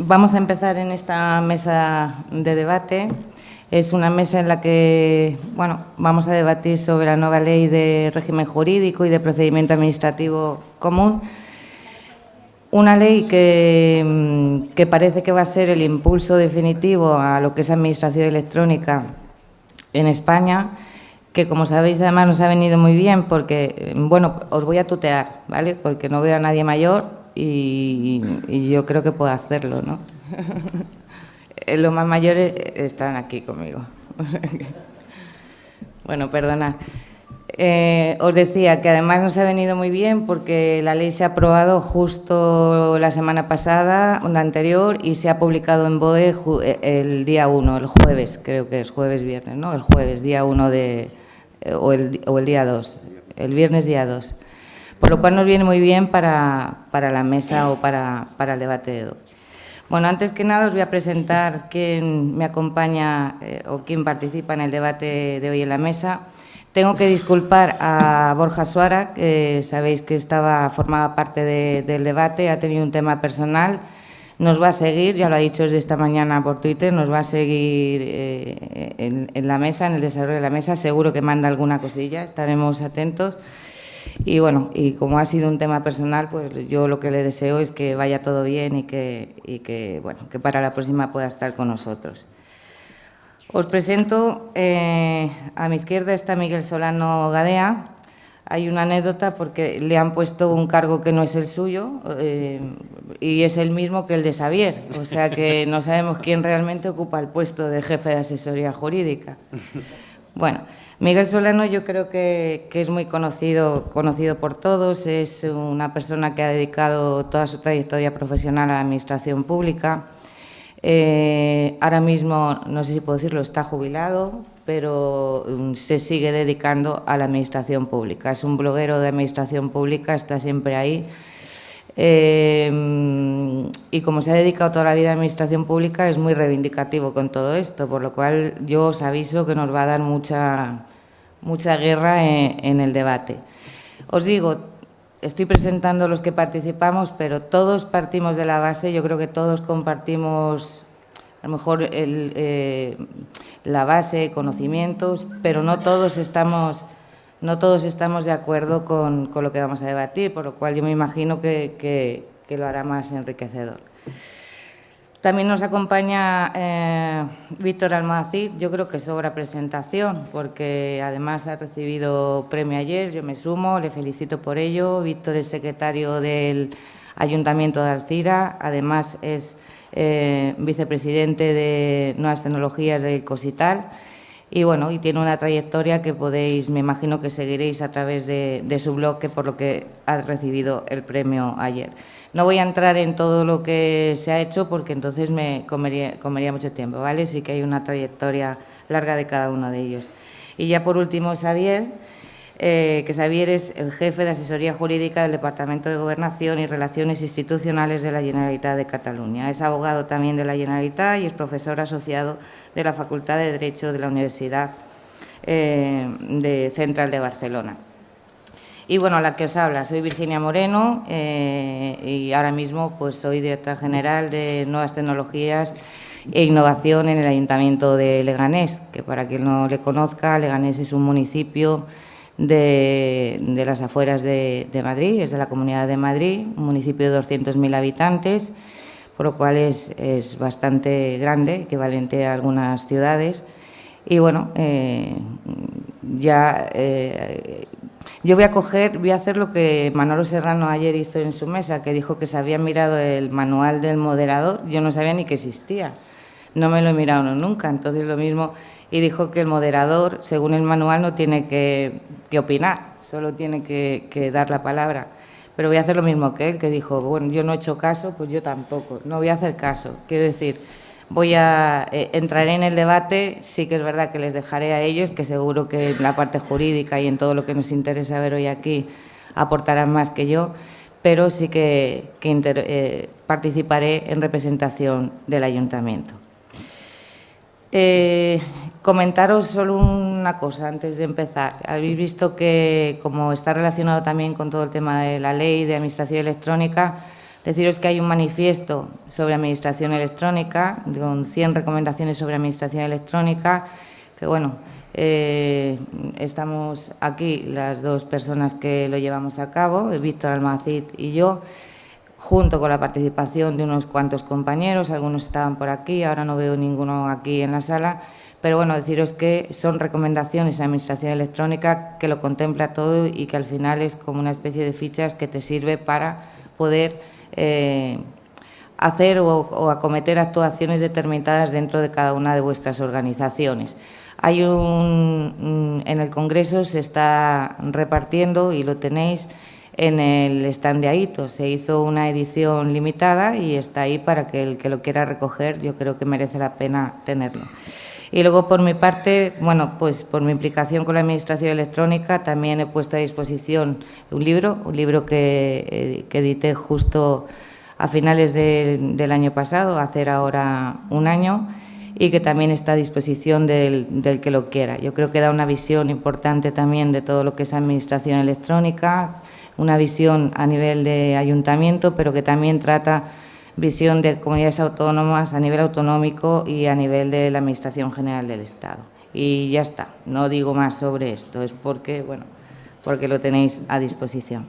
Vamos a empezar en esta mesa de debate. Es una mesa en la que vamos a debatir sobre la nueva ley de régimen jurídico y de procedimiento administrativo común. Una ley que parece que va a ser el impulso definitivo a lo que es administración electrónica en España, que, como sabéis, además nos ha venido muy bien porque, os voy a tutear, ¿vale? Porque no veo a nadie mayor y yo creo que puedo hacerlo, ¿no? Los más mayores están aquí conmigo. Bueno, perdonad. Os decía que además nos ha venido muy bien porque la ley se ha aprobado justo la semana pasada, la anterior, y se ha publicado en BOE el día 1, el jueves, creo que es jueves-viernes, ¿no? El jueves, día 1 o el día 2, el viernes día 2. Por lo cual nos viene muy bien para la mesa o para el debate de hoy. Bueno, antes que nada os voy a presentar quién me acompaña o quién participa en el debate de hoy en la mesa. Tengo que disculpar a Borja Suara, que sabéis que formaba parte del debate, ha tenido un tema personal. Nos va a seguir, ya lo ha dicho desde esta mañana por Twitter, nos va a seguir en la mesa, en el desarrollo de la mesa. Seguro que manda alguna cosilla, estaremos atentos. Y bueno, y como ha sido un tema personal, pues yo lo que le deseo es que vaya todo bien y que para la próxima pueda estar con nosotros. Os presento, a mi izquierda está Miguel Solano Gadea. Hay una anécdota porque le han puesto un cargo que no es el suyo y es el mismo que el de Xavier, o sea que no sabemos quién realmente ocupa el puesto de jefe de asesoría jurídica. Bueno, Miguel Solano yo creo que es muy conocido por todos, es una persona que ha dedicado toda su trayectoria profesional a la administración pública. Ahora mismo, no sé si puedo decirlo, está jubilado, pero se sigue dedicando a la administración pública. Es un bloguero de administración pública, está siempre ahí. Y como se ha dedicado toda la vida a la administración pública, es muy reivindicativo con todo esto, por lo cual yo os aviso que nos va a dar mucha guerra en el debate. Os digo, estoy presentando los que participamos, pero todos partimos de la base, yo creo que todos compartimos a lo mejor la base, conocimientos, pero no todos estamos de acuerdo con lo que vamos a debatir, por lo cual yo me imagino que lo hará más enriquecedor. También nos acompaña Víctor Almacid. Yo creo que sobra presentación, porque además ha recibido premio ayer, yo me sumo, le felicito por ello. Víctor es secretario del Ayuntamiento de Alzira, además es vicepresidente de Nuevas Tecnologías del Cosital. Y y tiene una trayectoria que me imagino que seguiréis a través de su blog, que por lo que ha recibido el premio ayer. No voy a entrar en todo lo que se ha hecho porque entonces me comería mucho tiempo, ¿vale? Sí que hay una trayectoria larga de cada uno de ellos. Y ya por último, Xavier, que Xavier es el jefe de asesoría jurídica del Departamento de Gobernación y Relaciones Institucionales de la Generalitat de Cataluña. Es abogado también de la Generalitat y es profesor asociado de la Facultad de Derecho de la Universidad Central de Barcelona. Y la que os habla, soy Virginia Moreno y ahora mismo pues soy directora general de Nuevas Tecnologías e Innovación en el Ayuntamiento de Leganés, que para quien no le conozca, Leganés es un municipio de las afueras de Madrid, es de la Comunidad de Madrid, un municipio de 200.000 habitantes, por lo cual es bastante grande, equivalente a algunas ciudades. Y yo voy a hacer lo que Manolo Serrano ayer hizo en su mesa, que dijo que se había mirado el manual del moderador. Yo no sabía ni que existía, no me lo he mirado nunca, entonces lo mismo. Y dijo que el moderador, según el manual, no tiene que opinar, solo tiene que dar la palabra. Pero voy a hacer lo mismo que él, que dijo, yo no he hecho caso, pues yo tampoco, no voy a hacer caso. Quiero decir, entraré en el debate, sí que es verdad que les dejaré a ellos, que seguro que en la parte jurídica y en todo lo que nos interesa ver hoy aquí aportarán más que yo, pero sí que participaré en representación del Ayuntamiento. Comentaros solo una cosa antes de empezar. Habéis visto que, como está relacionado también con todo el tema de la ley de administración electrónica, Deciros que hay un manifiesto sobre administración electrónica, con 100 recomendaciones sobre administración electrónica, que bueno, estamos aquí las dos personas que lo llevamos a cabo, Víctor Almacid y yo, junto con la participación de unos cuantos compañeros, algunos estaban por aquí, ahora no veo ninguno aquí en la sala, pero bueno, deciros que son recomendaciones de administración electrónica que lo contempla todo y que al final es como una especie de fichas que te sirve para poder hacer o acometer actuaciones determinadas dentro de cada una de vuestras organizaciones. En el Congreso se está repartiendo y lo tenéis en el stand de AITO. Se hizo una edición limitada y está ahí para que el que lo quiera recoger, yo creo que merece la pena tenerlo. Y luego, por mi parte, bueno, pues por mi implicación con la Administración electrónica, también he puesto a disposición un libro que edité justo a finales del año pasado, hacer ahora un año, y que también está a disposición del que lo quiera. Yo creo que da una visión importante también de todo lo que es Administración electrónica, una visión a nivel de ayuntamiento, pero que también trata visión de comunidades autónomas a nivel autonómico y a nivel de la Administración General del Estado. Y ya está, no digo más sobre esto, es porque lo tenéis a disposición.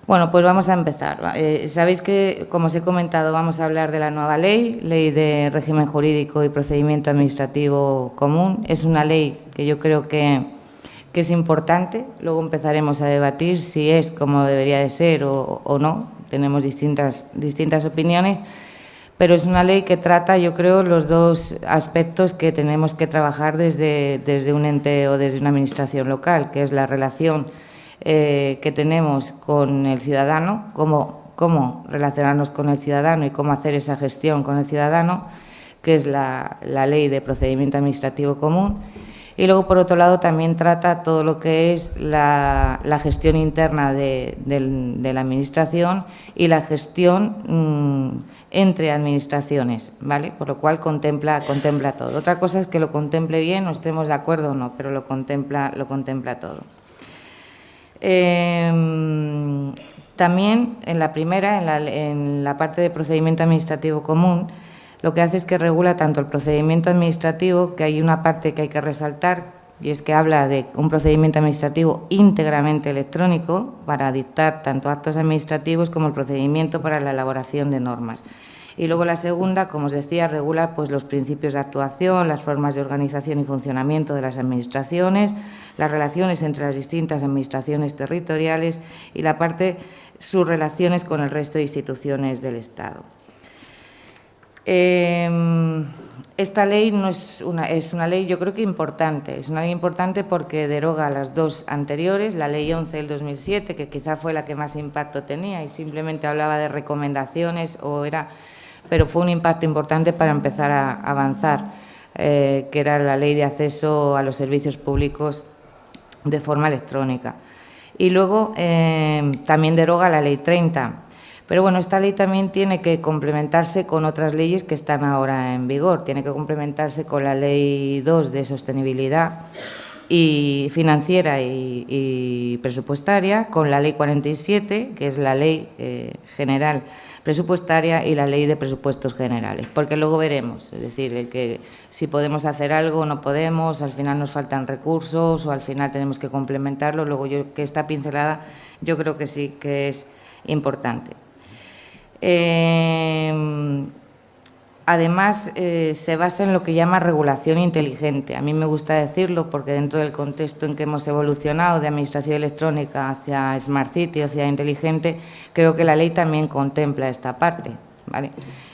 Bueno, pues vamos a empezar. Sabéis que, como os he comentado, vamos a hablar de la nueva ley de régimen jurídico y procedimiento administrativo común. Es una ley que yo creo que es importante, luego empezaremos a debatir si es como debería de ser o no. Tenemos distintas opiniones, pero es una ley que trata, yo creo, los dos aspectos que tenemos que trabajar desde un ente o desde una administración local, que es la relación que tenemos con el ciudadano, cómo relacionarnos con el ciudadano y cómo hacer esa gestión con el ciudadano, que es la ley de procedimiento administrativo común. Y luego, por otro lado, también trata todo lo que es la gestión interna de la Administración y la gestión entre administraciones, ¿vale? Por lo cual contempla todo. Otra cosa es que lo contemple bien, no estemos de acuerdo o no, pero lo contempla todo. También en la primera, en la parte de procedimiento administrativo común, lo que hace es que regula tanto el procedimiento administrativo, que hay una parte que hay que resaltar, y es que habla de un procedimiento administrativo íntegramente electrónico para dictar tanto actos administrativos como el procedimiento para la elaboración de normas. Y luego la segunda, como os decía, regula pues, los principios de actuación, las formas de organización y funcionamiento de las administraciones, las relaciones entre las distintas administraciones territoriales y la parte, sus relaciones con el resto de instituciones del Estado. Esta ley es una ley, yo creo que importante. Es una ley importante porque deroga las dos anteriores, la Ley 11 del 2007, que quizá fue la que más impacto tenía y simplemente hablaba de recomendaciones, pero fue un impacto importante para empezar a avanzar, que era la Ley de acceso a los servicios públicos de forma electrónica. Y luego también deroga la Ley 30. Pero bueno, esta ley también tiene que complementarse con otras leyes que están ahora en vigor. Tiene que complementarse con la Ley 2 de Sostenibilidad y Financiera y Presupuestaria, con la Ley 47, que es la Ley General Presupuestaria, y la Ley de Presupuestos Generales. Porque luego veremos, es decir, si podemos hacer algo o no podemos, al final nos faltan recursos o al final tenemos que complementarlo. Luego que esta pincelada yo creo que sí que es importante. Además, se basa en lo que llama regulación inteligente. A mí me gusta decirlo porque dentro del contexto en que hemos evolucionado de administración electrónica hacia Smart City, hacia inteligente, creo que la ley también contempla esta parte, ¿vale?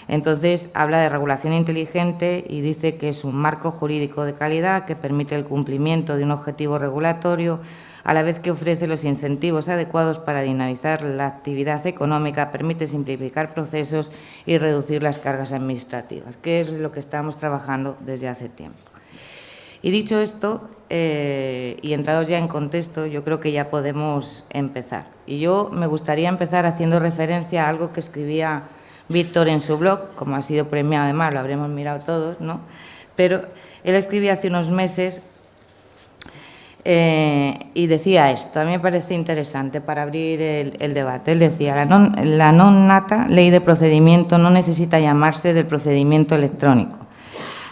Entonces, habla de regulación inteligente y dice que es un marco jurídico de calidad que permite el cumplimiento de un objetivo regulatorio, a la vez que ofrece los incentivos adecuados para dinamizar la actividad económica, permite simplificar procesos y reducir las cargas administrativas, que es lo que estamos trabajando desde hace tiempo. Y dicho esto, y entrados ya en contexto, yo creo que ya podemos empezar. Y yo me gustaría empezar haciendo referencia a algo que escribía Víctor en su blog, como ha sido premiado además, lo habremos mirado todos, ¿no? Pero él escribía hace unos meses Y decía esto, a mí me parece interesante para abrir el debate. Él decía, la non nata ley de procedimiento no necesita llamarse del procedimiento electrónico,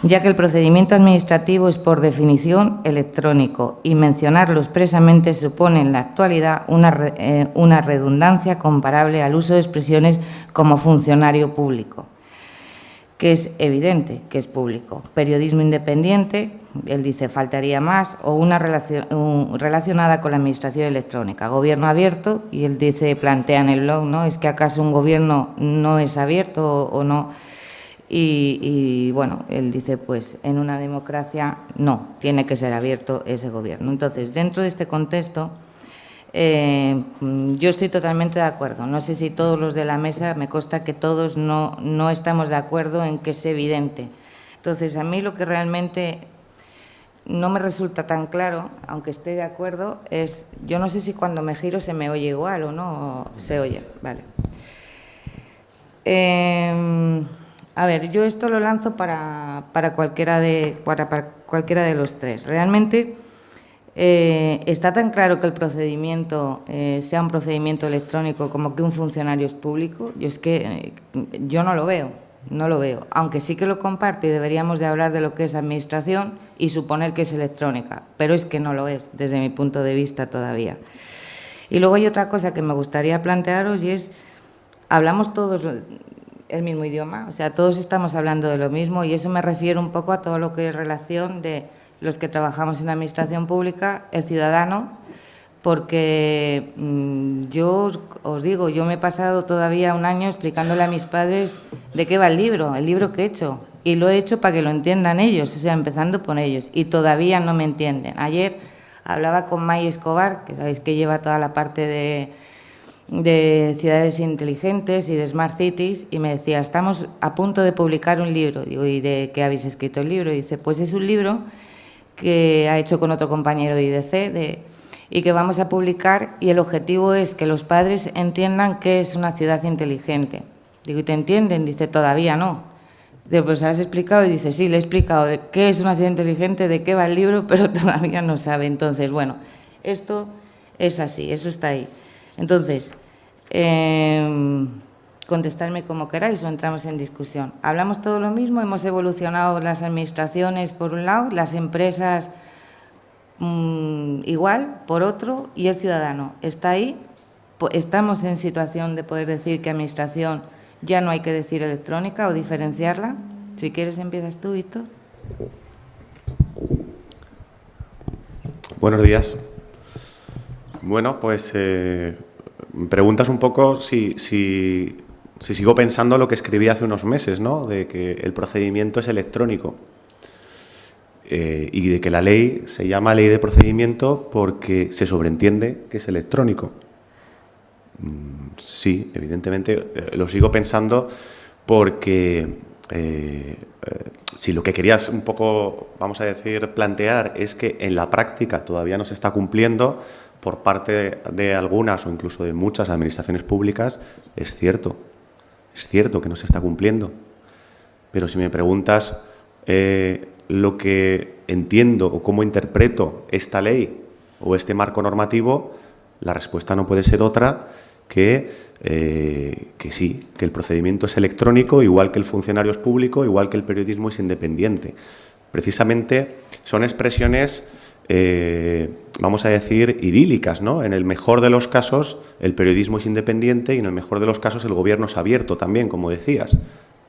ya que el procedimiento administrativo es por definición electrónico y mencionarlo expresamente supone en la actualidad una redundancia comparable al uso de expresiones como funcionario público, que es evidente que es público. Periodismo independiente, él dice, faltaría más, o una relacionada con la administración electrónica. Gobierno abierto, y él dice, plantea en el blog, ¿no? ¿Es que acaso un gobierno no es abierto o no? Y bueno, él dice, pues en una democracia no, tiene que ser abierto ese gobierno. Entonces, dentro de este contexto, yo estoy totalmente de acuerdo. No sé si todos los de la mesa, me consta que todos no estamos de acuerdo en que es evidente. Entonces, a mí lo que realmente no me resulta tan claro, aunque esté de acuerdo, es, yo no sé si cuando me giro se me oye igual o no, o se oye, vale. A ver, yo esto lo lanzo para cualquiera de los tres. Realmente está tan claro que el procedimiento sea un procedimiento electrónico como que un funcionario es público. Yo es que yo no lo veo, aunque sí que lo comparto y deberíamos de hablar de lo que es administración y suponer que es electrónica, pero es que no lo es desde mi punto de vista todavía. Y luego hay otra cosa que me gustaría plantearos y es, hablamos todos el mismo idioma, o sea, todos estamos hablando de lo mismo y eso me refiero un poco a todo lo que es relación de los que trabajamos en la administración pública, el ciudadano, porque yo os digo, yo me he pasado todavía un año explicándole a mis padres de qué va el libro que he hecho, y lo he hecho para que lo entiendan ellos, o sea, empezando por ellos, y todavía no me entienden. Ayer hablaba con May Escobar, que sabéis que lleva toda la parte de ciudades inteligentes y de Smart Cities, y me decía, estamos a punto de publicar un libro. Digo, ¿y de qué habéis escrito el libro? Y dice, pues es un libro que ha hecho con otro compañero de IDC y que vamos a publicar, y el objetivo es que los padres entiendan qué es una ciudad inteligente. Digo, ¿y te entienden? Dice, todavía no. Digo, pues ¿has explicado? Y dice, sí, le he explicado de qué es una ciudad inteligente, de qué va el libro, pero todavía no sabe. Entonces, bueno, esto es así, eso está ahí. Entonces, contestarme como queráis o entramos en discusión. ¿Hablamos todo lo mismo? ¿Hemos evolucionado las administraciones por un lado, las empresas igual por otro y el ciudadano? ¿Está ahí? ¿Estamos en situación de poder decir que administración ya no hay que decir electrónica o diferenciarla? Si quieres empiezas tú, Víctor. Buenos días. Bueno, pues me preguntas un poco si sigo pensando lo que escribí hace unos meses, ¿no? De que el procedimiento es electrónico y de que la ley se llama ley de procedimiento porque se sobreentiende que es electrónico. Sí, evidentemente lo sigo pensando porque si lo que querías un poco, vamos a decir, plantear es que en la práctica todavía no se está cumpliendo por parte de algunas o incluso de muchas administraciones públicas, es cierto que no se está cumpliendo. Pero si me preguntas lo que entiendo o cómo interpreto esta ley o este marco normativo, la respuesta no puede ser otra que sí, que el procedimiento es electrónico, igual que el funcionario es público, igual que el periodismo es independiente. Precisamente son expresiones, vamos a decir, idílicas, ¿no? En el mejor de los casos, el periodismo es independiente y en el mejor de los casos el gobierno es abierto también, como decías.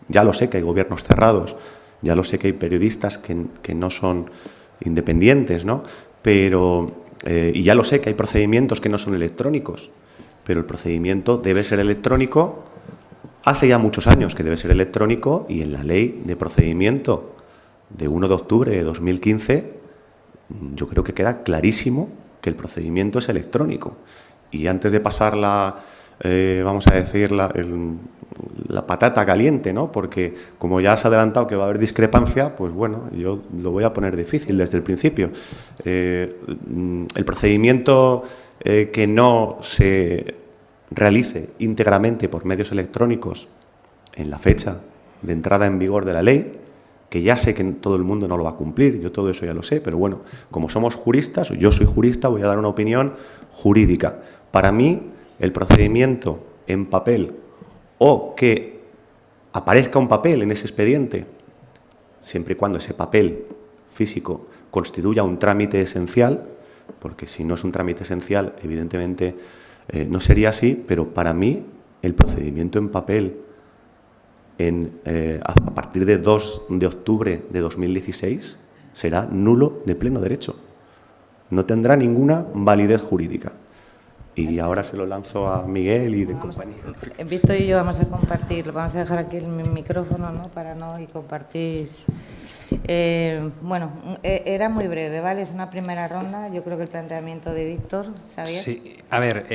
Ya lo sé que hay gobiernos cerrados, ya lo sé que hay periodistas que no son independientes, ¿no? Pero, y ya lo sé que hay procedimientos que no son electrónicos, pero el procedimiento debe ser electrónico. Hace ya muchos años que debe ser electrónico y en la ley de procedimiento de 1 de octubre de 2015 yo creo que queda clarísimo que el procedimiento es electrónico. Y antes de pasar vamos a decir, la patata caliente, ¿no? Porque como ya has adelantado que va a haber discrepancia, pues bueno, yo lo voy a poner difícil desde el principio. El procedimiento que no se realice íntegramente por medios electrónicos en la fecha de entrada en vigor de la ley, que ya sé que todo el mundo no lo va a cumplir, yo todo eso ya lo sé, pero bueno, como somos juristas, o yo soy jurista, voy a dar una opinión jurídica. Para mí, el procedimiento en papel o que aparezca un papel en ese expediente, siempre y cuando ese papel físico constituya un trámite esencial, porque si no es un trámite esencial, evidentemente no sería así, pero para mí el procedimiento en papel a partir de 2 de octubre de 2016 será nulo de pleno derecho. No tendrá ninguna validez jurídica. Y ahora se lo lanzo a Miguel y de compañía. Víctor y yo vamos a compartir, vamos a dejar aquí el micrófono, ¿no? Para no y compartís. Bueno, era muy breve, ¿vale? Es una primera ronda. Yo creo que el planteamiento de Víctor, ¿sabías? Sí, a ver,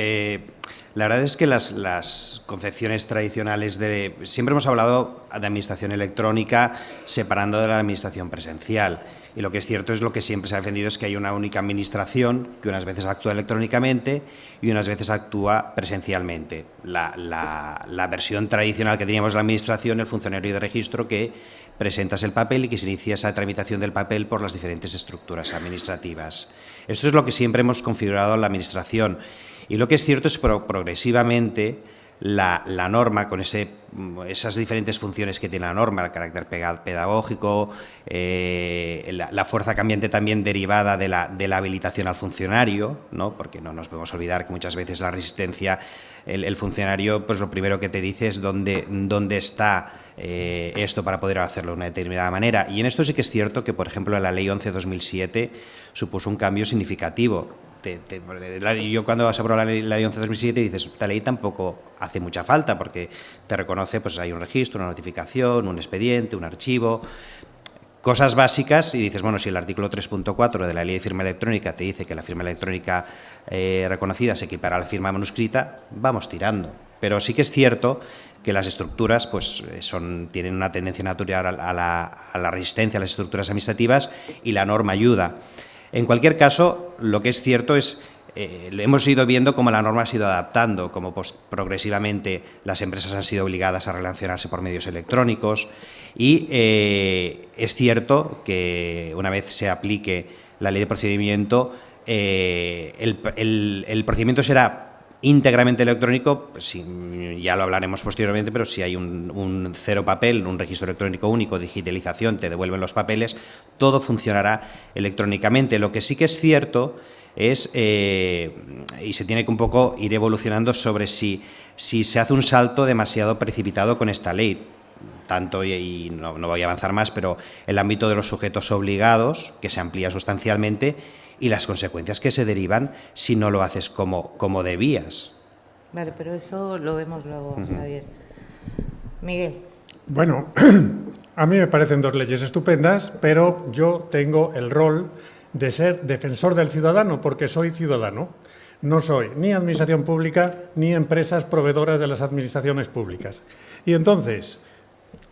la verdad es que las concepciones tradicionales siempre hemos hablado de administración electrónica separando de la administración presencial. Y lo que es cierto es lo que siempre se ha defendido es que hay una única administración que unas veces actúa electrónicamente y unas veces actúa presencialmente. La versión tradicional que teníamos de la administración, el funcionario de registro que presentas el papel y que se inicia esa tramitación del papel por las diferentes estructuras administrativas. Esto es lo que siempre hemos configurado en la administración. Y lo que es cierto es que progresivamente la norma, con esas diferentes funciones que tiene la norma, el carácter pedagógico, la fuerza cambiante también derivada de la habilitación al funcionario, ¿no? Porque no nos podemos olvidar que muchas veces la resistencia, el funcionario, pues lo primero que te dice es dónde está esto para poder hacerlo de una determinada manera. Y en esto sí que es cierto que, por ejemplo, la Ley 11/2007 supuso un cambio significativo. Yo cuando se aprobó la Ley 11/2007 dices, esta ley tampoco hace mucha falta porque te reconoce, pues hay un registro, una notificación, un expediente, un archivo, cosas básicas, y dices, bueno, si el artículo 3.4 de la Ley de Firma Electrónica te dice que la firma electrónica reconocida se equipara a la firma manuscrita, vamos tirando. Pero sí que es cierto que las estructuras pues, tienen una tendencia natural a la resistencia a las estructuras administrativas y la norma ayuda. En cualquier caso, lo que es cierto es hemos ido viendo cómo la norma ha ido adaptando, cómo progresivamente las empresas han sido obligadas a relacionarse por medios electrónicos y es cierto que una vez se aplique la ley de procedimiento, el procedimiento será íntegramente electrónico, ya lo hablaremos posteriormente, pero si hay un cero papel, un registro electrónico único, digitalización, te devuelven los papeles, todo funcionará electrónicamente. Lo que sí que es cierto es, y se tiene que un poco ir evolucionando sobre si se hace un salto demasiado precipitado con esta ley, tanto, y no voy a avanzar más, pero el ámbito de los sujetos obligados, que se amplía sustancialmente, y las consecuencias que se derivan si no lo haces como debías. Vale, pero eso lo vemos luego, Xavier. Miguel. Bueno, a mí me parecen dos leyes estupendas, pero yo tengo el rol de ser defensor del ciudadano, porque soy ciudadano. No soy ni administración pública ni empresas proveedoras de las administraciones públicas. Y entonces,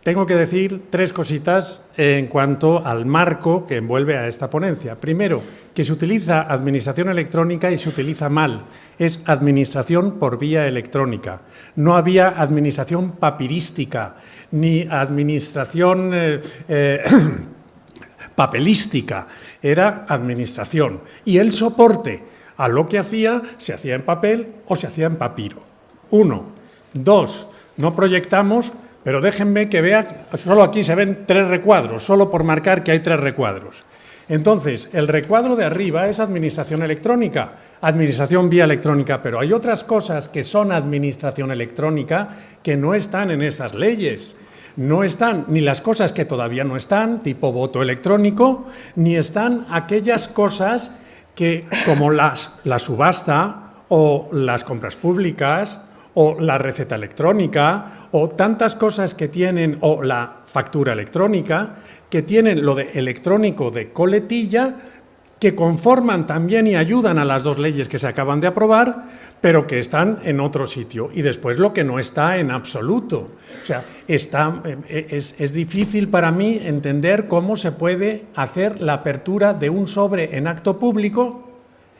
tengo que decir tres cositas en cuanto al marco que envuelve a esta ponencia. Primero, que se utiliza administración electrónica y se utiliza mal. Es administración por vía electrónica. No había administración papirística ni administración papelística. Era administración. Y el soporte a lo que hacía, se hacía en papel o se hacía en papiro. 1. 2. No proyectamos. Pero déjenme que vean, solo aquí se ven 3 recuadros, solo por marcar que hay 3 recuadros. Entonces, el recuadro de arriba es administración electrónica, administración vía electrónica, pero hay otras cosas que son administración electrónica que no están en esas leyes. No están ni las cosas que todavía no están, tipo voto electrónico, ni están aquellas cosas que, como la subasta o las compras públicas, o la receta electrónica, o tantas cosas que tienen, o la factura electrónica, que tienen lo de electrónico de coletilla, que conforman también y ayudan a las 2 leyes que se acaban de aprobar, pero que están en otro sitio. Y después lo que no está en absoluto. O sea, es difícil para mí entender cómo se puede hacer la apertura de un sobre en acto público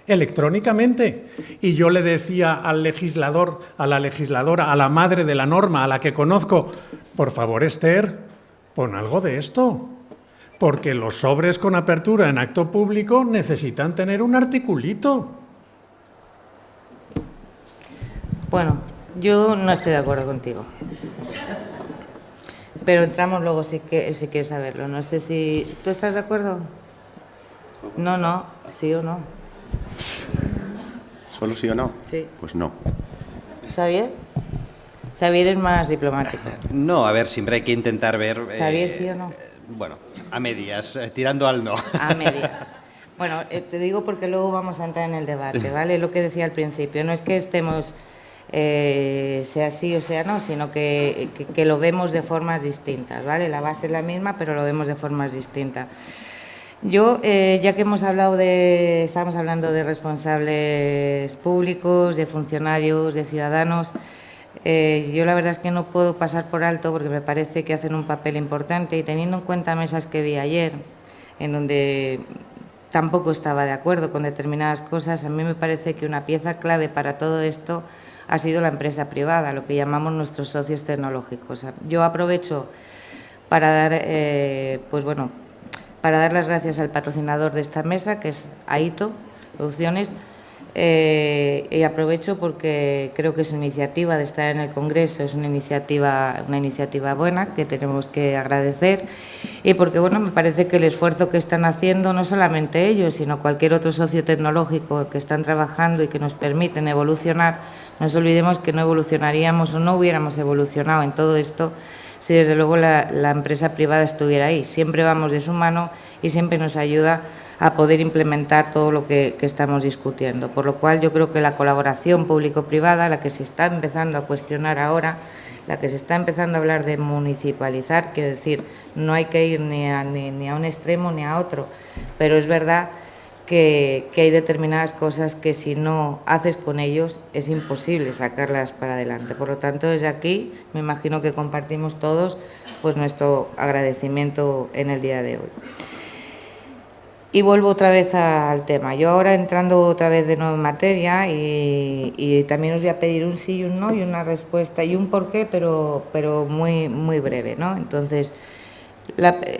electrónicamente. Y yo le decía al legislador, a la legisladora, a la madre de la norma, a la que conozco, por favor, Esther, pon algo de esto. porque los sobres con apertura en acto público necesitan tener un articulito. Bueno, yo no estoy de acuerdo contigo. Pero entramos luego si quieres saberlo. No sé si... ¿Tú estás de acuerdo? No, sí o no. ¿Solo sí o no? Sí. Pues no. ¿Xavier? Xavier es más diplomático. No, a ver, siempre hay que intentar ver... ¿Xavier sí o no? Bueno, a medias, tirando al no. A medias. Bueno, te digo porque luego vamos a entrar en el debate, ¿vale? Lo que decía al principio, no es que estemos... sea sí o sea no, sino que lo vemos de formas distintas, ¿vale? La base es la misma, pero lo vemos de formas distintas. Yo, ya que estábamos hablando de responsables públicos, de funcionarios, de ciudadanos, yo la verdad es que no puedo pasar por alto porque me parece que hacen un papel importante y teniendo en cuenta mesas que vi ayer, en donde tampoco estaba de acuerdo con determinadas cosas, a mí me parece que una pieza clave para todo esto ha sido la empresa privada, lo que llamamos nuestros socios tecnológicos. Yo aprovecho para dar, para dar las gracias al patrocinador de esta mesa, que es AITO Producciones, y aprovecho porque creo que su iniciativa de estar en el Congreso es una iniciativa buena que tenemos que agradecer y porque me parece que el esfuerzo que están haciendo, no solamente ellos, sino cualquier otro socio tecnológico que están trabajando y que nos permiten evolucionar, no nos olvidemos que no evolucionaríamos o no hubiéramos evolucionado en todo esto si desde luego la empresa privada estuviera ahí. Siempre vamos de su mano y siempre nos ayuda a poder implementar todo lo que estamos discutiendo. Por lo cual yo creo que la colaboración público-privada, la que se está empezando a cuestionar ahora, la que se está empezando a hablar de municipalizar, quiero decir, no hay que ir ni a un extremo ni a otro, pero es verdad que hay determinadas cosas que si no haces con ellos es imposible sacarlas para adelante. Por lo tanto, desde aquí me imagino que compartimos todos pues nuestro agradecimiento en el día de hoy. Y vuelvo otra vez al tema. Yo ahora entrando otra vez de nuevo en materia y también os voy a pedir un sí y un no y una respuesta y un porqué, pero muy, muy breve, ¿no? Entonces,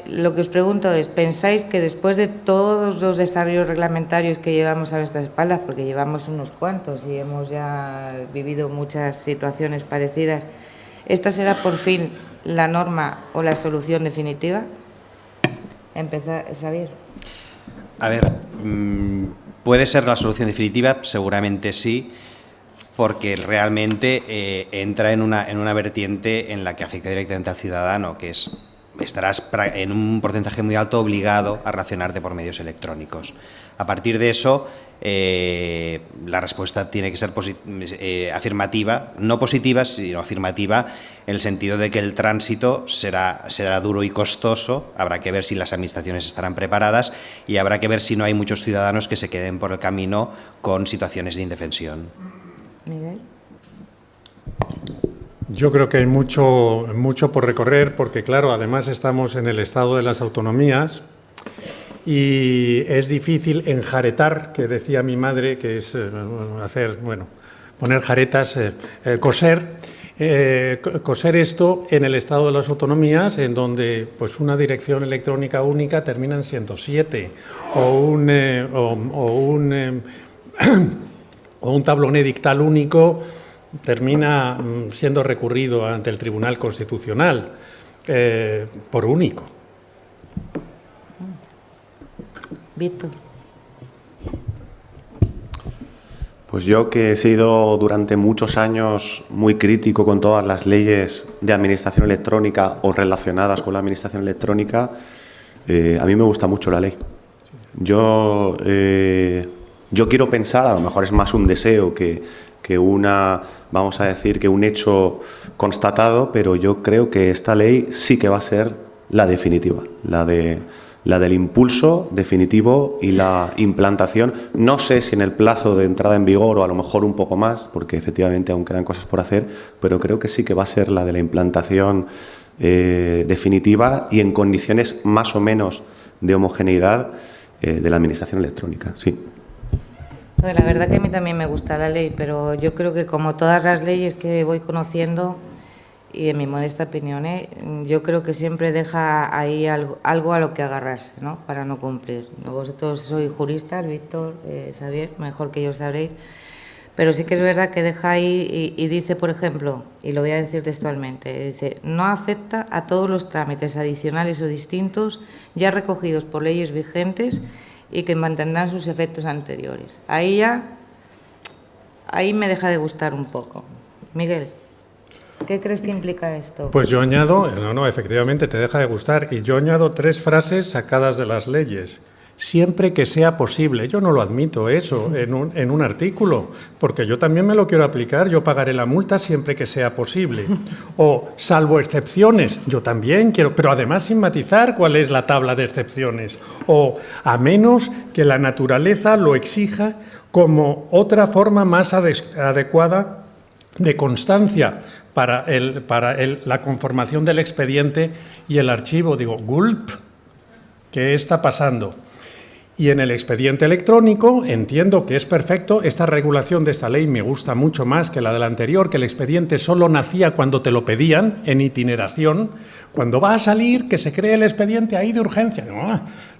lo que os pregunto es, ¿pensáis que después de todos los desarrollos reglamentarios que llevamos a nuestras espaldas, porque llevamos unos cuantos y hemos ya vivido muchas situaciones parecidas, esta será por fin la norma o la solución definitiva? Empezar, Xavier. A ver, puede ser la solución definitiva, seguramente sí, porque realmente entra en una vertiente en la que afecta directamente al ciudadano, que es estarás en un porcentaje muy alto obligado a relacionarte por medios electrónicos. A partir de eso, la respuesta tiene que ser afirmativa, no positiva, sino afirmativa, en el sentido de que el tránsito será duro y costoso, habrá que ver si las administraciones estarán preparadas y habrá que ver si no hay muchos ciudadanos que se queden por el camino con situaciones de indefensión. Miguel. Yo creo que hay mucho por recorrer porque, claro, además estamos en el estado de las autonomías y es difícil enjaretar, que decía mi madre, que es poner jaretas, coser esto en el estado de las autonomías, en donde pues una dirección electrónica única terminan siendo 7 o un tablón edictal único termina siendo recurrido ante el Tribunal Constitucional por único. Víctor. Pues yo, que he sido durante muchos años muy crítico con todas las leyes de administración electrónica o relacionadas con la administración electrónica, a mí me gusta mucho la ley. Yo quiero pensar, a lo mejor es más un deseo que un hecho constatado, pero yo creo que esta ley sí que va a ser la definitiva, la del impulso definitivo y la implantación. No sé si en el plazo de entrada en vigor o a lo mejor un poco más, porque efectivamente aún quedan cosas por hacer, pero creo que sí que va a ser la de la implantación definitiva y en condiciones más o menos de homogeneidad de la administración electrónica, sí. La verdad que a mí también me gusta la ley, pero yo creo que como todas las leyes que voy conociendo y en mi modesta opinión, yo creo que siempre deja ahí algo a lo que agarrarse, ¿no? Para no cumplir. Vosotros sois juristas, Víctor, Xavier, mejor que yo sabréis, pero sí que es verdad que deja ahí y dice, por ejemplo, y lo voy a decir textualmente, dice, no afecta a todos los trámites adicionales o distintos ya recogidos por leyes vigentes y que mantendrán sus efectos anteriores. Ahí me deja de gustar un poco. Miguel, ¿qué crees que implica esto? Pues yo añado, no, efectivamente te deja de gustar, y yo añado 3 frases sacadas de las leyes. Siempre que sea posible. Yo no lo admito eso en un artículo, porque yo también me lo quiero aplicar, yo pagaré la multa siempre que sea posible. O salvo excepciones, yo también quiero, pero además sin matizar cuál es la tabla de excepciones. O a menos que la naturaleza lo exija como otra forma más adecuada de constancia para la conformación del expediente y el archivo. Digo, gulp, ¿qué está pasando? Y en el expediente electrónico entiendo que es perfecto. Esta regulación de esta ley me gusta mucho más que la de la anterior, que el expediente solo nacía cuando te lo pedían, en itineración. Cuando va a salir, que se cree el expediente ahí de urgencia.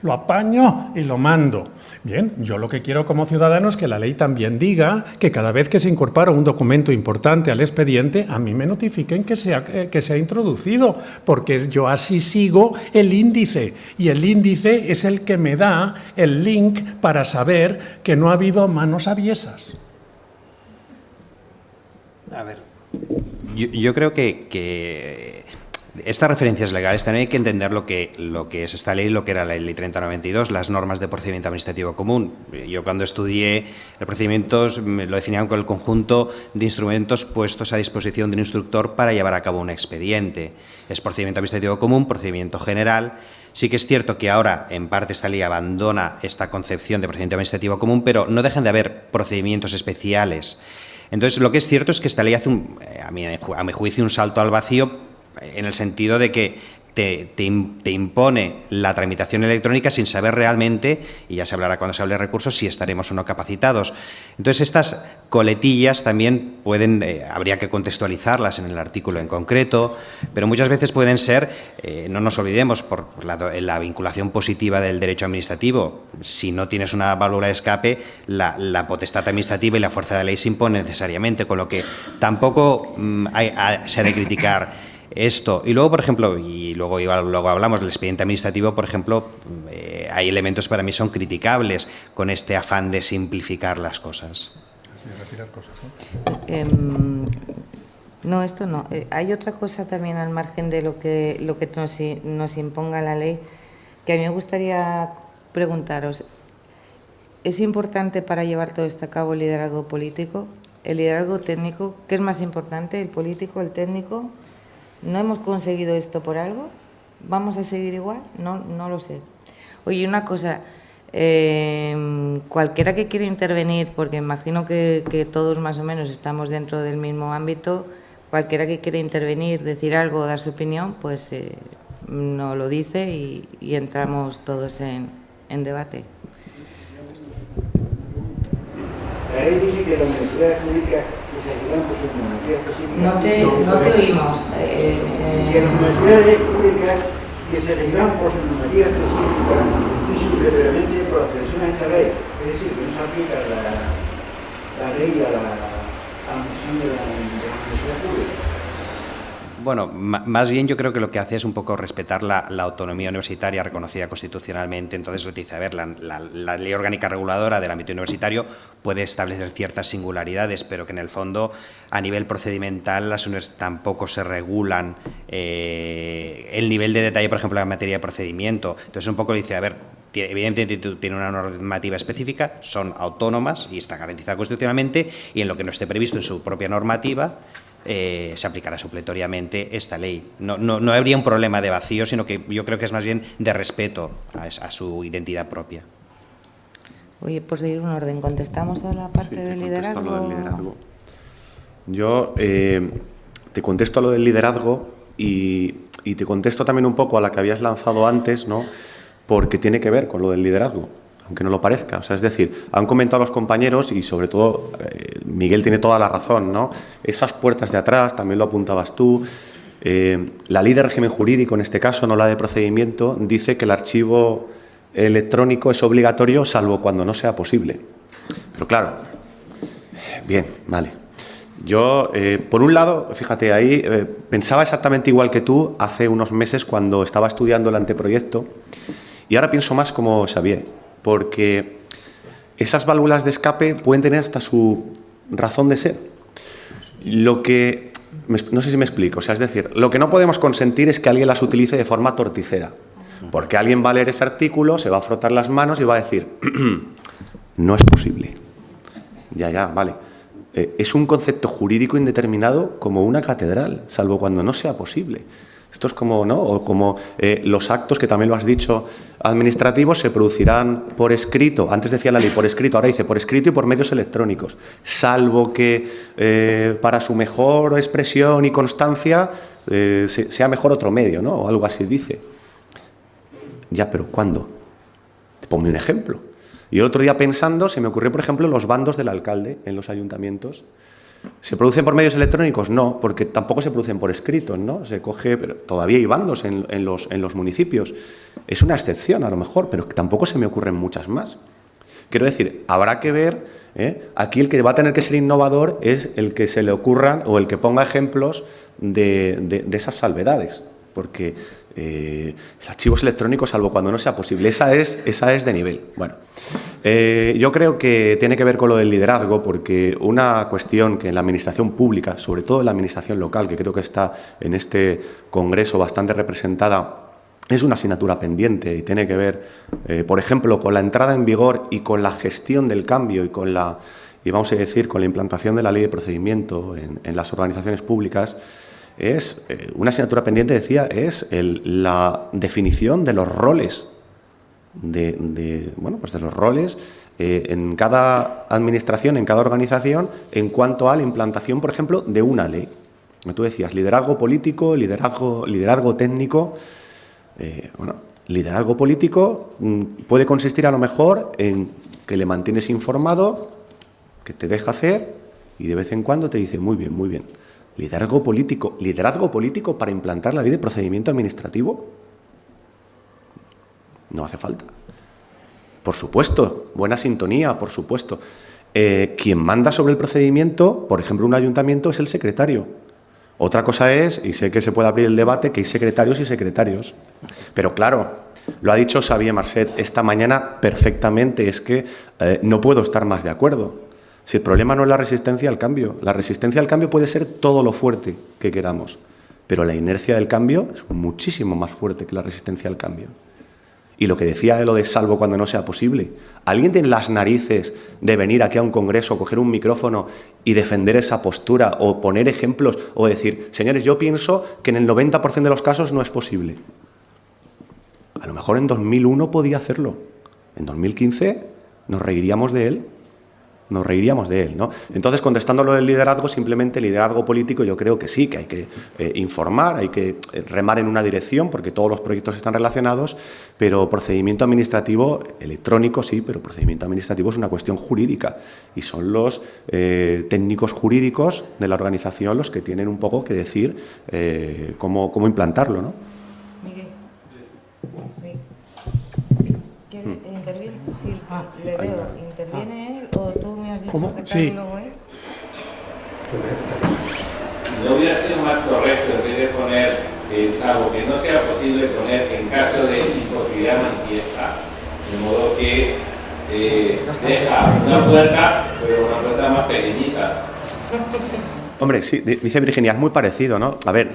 Lo apaño y lo mando. Bien, yo lo que quiero como ciudadano es que la ley también diga que cada vez que se incorpora un documento importante al expediente, a mí me notifiquen que se ha introducido, porque yo así sigo el índice, y el índice es el que me da el link para saber que no ha habido manos aviesas. A ver, yo creo que estas referencias legales también hay que entender lo que es esta ley, lo que era la ley 3092, las normas de procedimiento administrativo común. Yo cuando estudié los procedimientos lo definían con el conjunto de instrumentos puestos a disposición de un instructor para llevar a cabo un expediente. Es procedimiento administrativo común, procedimiento general. Sí que es cierto que ahora, en parte, esta ley abandona esta concepción de procedimiento administrativo común, pero no dejan de haber procedimientos especiales. Entonces, lo que es cierto es que esta ley hace, a mi juicio, un salto al vacío, en el sentido de que te impone la tramitación electrónica sin saber realmente, y ya se hablará cuando se hable de recursos, si estaremos o no capacitados. Entonces, estas coletillas también habría que contextualizarlas en el artículo en concreto, pero muchas veces pueden ser, no nos olvidemos, por la vinculación positiva del derecho administrativo. Si no tienes una válvula de escape, la potestad administrativa y la fuerza de la ley se imponen necesariamente, con lo que tampoco se ha de criticar esto. Y luego, por ejemplo, y luego hablamos del expediente administrativo, por ejemplo, hay elementos para mí son criticables con este afán de simplificar las cosas. Sí, retirar cosas, ¿no? No, esto no. Hay otra cosa también al margen de lo que nos imponga la ley, que a mí me gustaría preguntaros. ¿Es importante para llevar todo esto a cabo el liderazgo político? ¿El liderazgo técnico? ¿Qué es más importante, el político, el técnico? ¿No hemos conseguido esto por algo? ¿Vamos a seguir igual? No lo sé. Oye, una cosa, cualquiera que quiera intervenir, porque imagino que todos más o menos estamos dentro del mismo ámbito, cualquiera que quiera intervenir, decir algo, dar su opinión, pues nos lo dice y entramos todos en debate. La ley dice que la universidad pública se regulan por sus normativas específicas. No te oímos. Que las universidades públicas que se regulan por sus normativas específicas y superiormente por las previsiones de esta ley. Es decir, que no se aplica la ley a la administración de la universidad pública. Bueno, más bien yo creo que lo que hace es un poco respetar la autonomía universitaria reconocida constitucionalmente. Entonces, lo dice, a ver, la ley orgánica reguladora del ámbito universitario puede establecer ciertas singularidades, pero que en el fondo, a nivel procedimental, las universidades tampoco se regulan el nivel de detalle, por ejemplo, en materia de procedimiento. Entonces, un poco dice, a ver, evidentemente tiene una normativa específica, son autónomas y está garantizada constitucionalmente, y en lo que no esté previsto en su propia normativa, se aplicará supletoriamente esta ley. No habría un problema de vacío, sino que yo creo que es más bien de respeto a su identidad propia. Oye, por seguir un orden, ¿contestamos a la parte del liderazgo? Yo te contesto a lo del liderazgo y te contesto también un poco a la que habías lanzado antes, ¿no? Porque tiene que ver con lo del liderazgo, aunque no lo parezca. O sea, es decir, han comentado los compañeros y sobre todo Miguel tiene toda la razón, ¿no? Esas puertas de atrás, también lo apuntabas tú, La ley de régimen jurídico, en este caso, no la de procedimiento, dice que el archivo electrónico es obligatorio salvo cuando no sea posible. Pero claro, bien, vale. Yo, por un lado, fíjate, ahí pensaba exactamente igual que tú hace unos meses cuando estaba estudiando el anteproyecto, y ahora pienso más como Xavier, porque esas válvulas de escape pueden tener hasta su razón de ser. Lo que, no sé si me explico, o sea, es decir, lo que no podemos consentir es que alguien las utilice de forma torticera, porque alguien va a leer ese artículo, se va a frotar las manos y va a decir, no es posible. Ya, vale. Es un concepto jurídico indeterminado como una catedral, salvo cuando no sea posible. Esto es como, ¿no? O como los actos, que también lo has dicho, administrativos, se producirán por escrito. Antes decía la ley por escrito, ahora dice por escrito y por medios electrónicos. Salvo que para su mejor expresión y constancia sea mejor otro medio, ¿no? O algo así dice. Ya, pero ¿cuándo? Ponme un ejemplo. Y el otro día pensando, se me ocurrió, por ejemplo, los bandos del alcalde en los ayuntamientos. ¿Se producen por medios electrónicos? No, porque tampoco se producen por escritos, ¿no? Se coge, pero todavía hay bandos en los municipios. Es una excepción, a lo mejor, pero tampoco se me ocurren muchas más. Quiero decir, habrá que ver, aquí el que va a tener que ser innovador es el que se le ocurran o el que ponga ejemplos de esas salvedades, porque archivos electrónicos, salvo cuando no sea posible, esa es de nivel. Bueno, yo creo que tiene que ver con lo del liderazgo, porque una cuestión que en la administración pública, sobre todo en la administración local, que creo que está en este congreso bastante representada, es una asignatura pendiente y tiene que ver, por ejemplo, con la entrada en vigor y con la gestión del cambio y vamos a decir, con la implantación de la ley de procedimiento en las organizaciones públicas. Es una asignatura pendiente, decía, es la definición de los roles, de los roles en cada administración, en cada organización, en cuanto a la implantación, por ejemplo, de una ley. Como tú decías, liderazgo político, liderazgo técnico. Liderazgo político puede consistir a lo mejor en que le mantienes informado, que te deja hacer y de vez en cuando te dice, muy bien, muy bien. Liderazgo político para implantar la ley de procedimiento administrativo. No hace falta. Por supuesto, buena sintonía, por supuesto. Quien manda sobre el procedimiento, por ejemplo, un ayuntamiento, es el secretario. Otra cosa es, y sé que se puede abrir el debate, que hay secretarios y secretarios. Pero claro, lo ha dicho Xavier Marcet esta mañana perfectamente, es que no puedo estar más de acuerdo. Si el problema no es la resistencia al cambio, la resistencia al cambio puede ser todo lo fuerte que queramos, pero la inercia del cambio es muchísimo más fuerte que la resistencia al cambio. Y lo que decía de lo de salvo cuando no sea posible, ¿alguien tiene las narices de venir aquí a un congreso, coger un micrófono y defender esa postura o poner ejemplos o decir, señores, yo pienso que en el 90% de los casos no es posible? A lo mejor en 2001 podía hacerlo, en 2015 nos reiríamos de él. ¿No? Entonces, contestando lo del liderazgo, simplemente liderazgo político, yo creo que sí, que hay que informar, hay que remar en una dirección, porque todos los proyectos están relacionados, pero procedimiento administrativo electrónico sí, pero procedimiento administrativo es una cuestión jurídica y son los técnicos jurídicos de la organización los que tienen un poco que decir cómo implantarlo, ¿no? Miguel. ¿Interviene? Sí, le veo. ¿Interviene él o tú me has dicho ¿Cómo? que tal Sí. y luego él? ¿No hubiera sido más correcto en vez de poner, salvo que no sea posible, poner en caso de imposibilidad manifiesta, de modo que deja una puerta, pero una puerta más pequeñita? Hombre, sí, dice Virginia, es muy parecido, ¿no? A ver,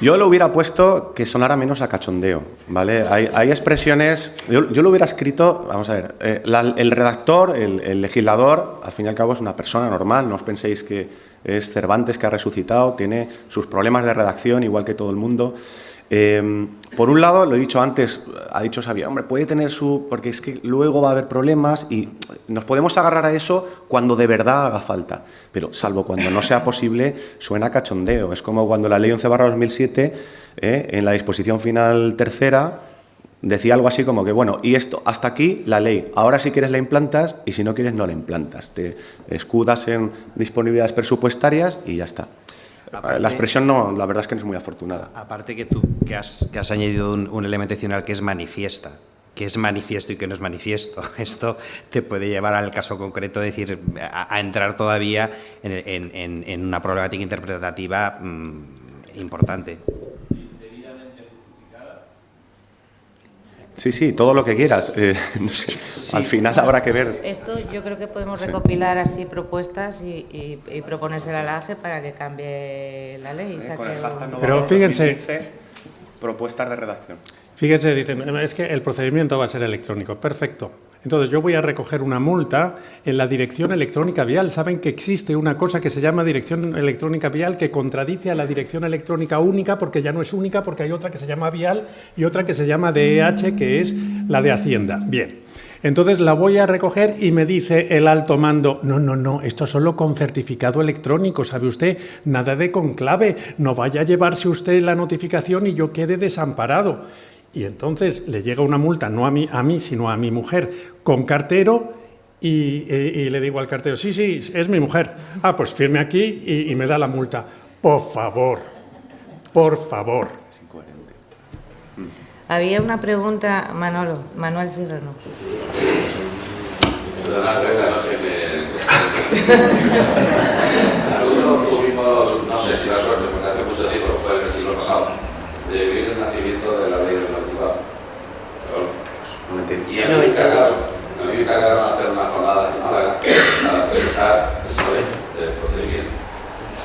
yo lo hubiera puesto que sonara menos a cachondeo, ¿vale? Hay expresiones... Yo lo hubiera escrito... Vamos a ver, el redactor, el legislador, al fin y al cabo es una persona normal, no os penséis que es Cervantes que ha resucitado, tiene sus problemas de redacción igual que todo el mundo. Por un lado, lo he dicho antes, ha dicho Xavier, hombre, puede tener su... porque es que luego va a haber problemas y nos podemos agarrar a eso cuando de verdad haga falta, pero salvo cuando no sea posible, suena cachondeo. Es como cuando la Ley 11/2007, en la disposición final tercera, decía algo así como que, bueno, y esto, hasta aquí la ley, ahora si quieres la implantas y si no quieres no la implantas, te escudas en disponibilidades presupuestarias y ya está. La expresión no, la verdad es que no es muy afortunada. Aparte que tú que has añadido un elemento adicional que es manifiesta, que es manifiesto y que no es manifiesto. Esto te puede llevar al caso concreto, es decir, a entrar todavía en una problemática interpretativa importante. Sí, todo lo que quieras. No sé, Sí. Al final habrá que ver. Esto yo creo que podemos recopilar así propuestas y proponérsela a la AGE para que cambie la ley. Con el hashtag no Pero vale fíjense. 2015, propuestas de redacción. Fíjense, dicen, es que el procedimiento va a ser electrónico. Perfecto. Entonces, yo voy a recoger una multa en la dirección electrónica vial. Saben que existe una cosa que se llama dirección electrónica vial que contradice a la dirección electrónica única, porque ya no es única, porque hay otra que se llama vial y otra que se llama DEH, que es la de Hacienda. Bien. Entonces la voy a recoger y me dice el alto mando, no, esto solo con certificado electrónico, ¿sabe usted? Nada de con clave, no vaya a llevarse usted la notificación y yo quede desamparado. Y entonces le llega una multa, no a mí, sino a mi mujer, con cartero, y le digo al cartero, sí, es mi mujer. Ah, pues firme aquí y me da la multa. Por favor. Es incoherente. Había una pregunta, Manuel Serrano. Perdona, Greta, no sé qué. Algunos tuvimos, no sé si la suerte, porque hace mucho tiempo, fue el siglo pasado, de vivir el nacimiento de la ley del particular. Y a mí me encargaron hacer una jornada en Málaga para presentar esa ley del procedimiento.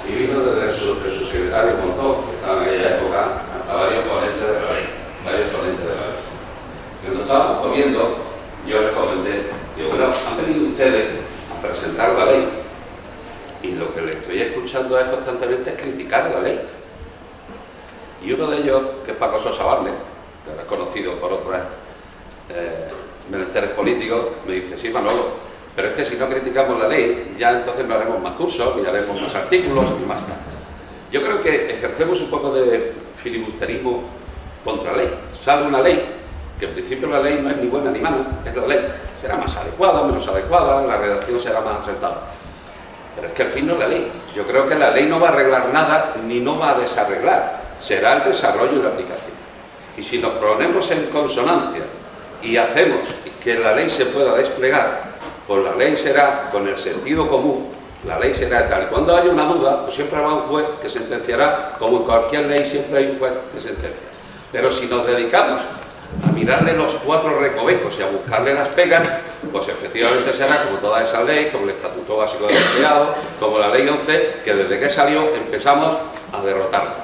Y vino desde su secretario Montó, que estaba en aquella época, hasta varios ponentes de la ley. Cuando estábamos comiendo, yo les comenté, digo, bueno, han venido ustedes a presentar la ley y lo que les estoy escuchando es constantemente criticar la ley. Y uno de ellos, que es Paco Sosa Barne, que es conocido por otros menesteres políticos, me dice, sí, Manolo, pero es que si no criticamos la ley, ya entonces no haremos más cursos, ni haremos más artículos, ni más nada. Yo creo que ejercemos un poco de filibusterismo contra la ley. Sale una ley, que en principio la ley no es ni buena ni mala, es la ley. Será más adecuada, menos adecuada, la redacción será más acertada. Pero es que al fin no es la ley. Yo creo que la ley no va a arreglar nada, ni no va a desarreglar. Será el desarrollo y la aplicación. Y si nos ponemos en consonancia y hacemos que la ley se pueda desplegar, pues la ley será con el sentido común, la ley será tal. Cuando haya una duda, pues siempre habrá un juez que sentenciará, como en cualquier ley siempre hay un juez que sentencia. Pero si nos dedicamos a mirarle los cuatro recovecos y a buscarle las pegas, pues efectivamente será como toda esa ley, como el Estatuto Básico del Empleado, como la Ley 11, que desde que salió empezamos a derrotarla.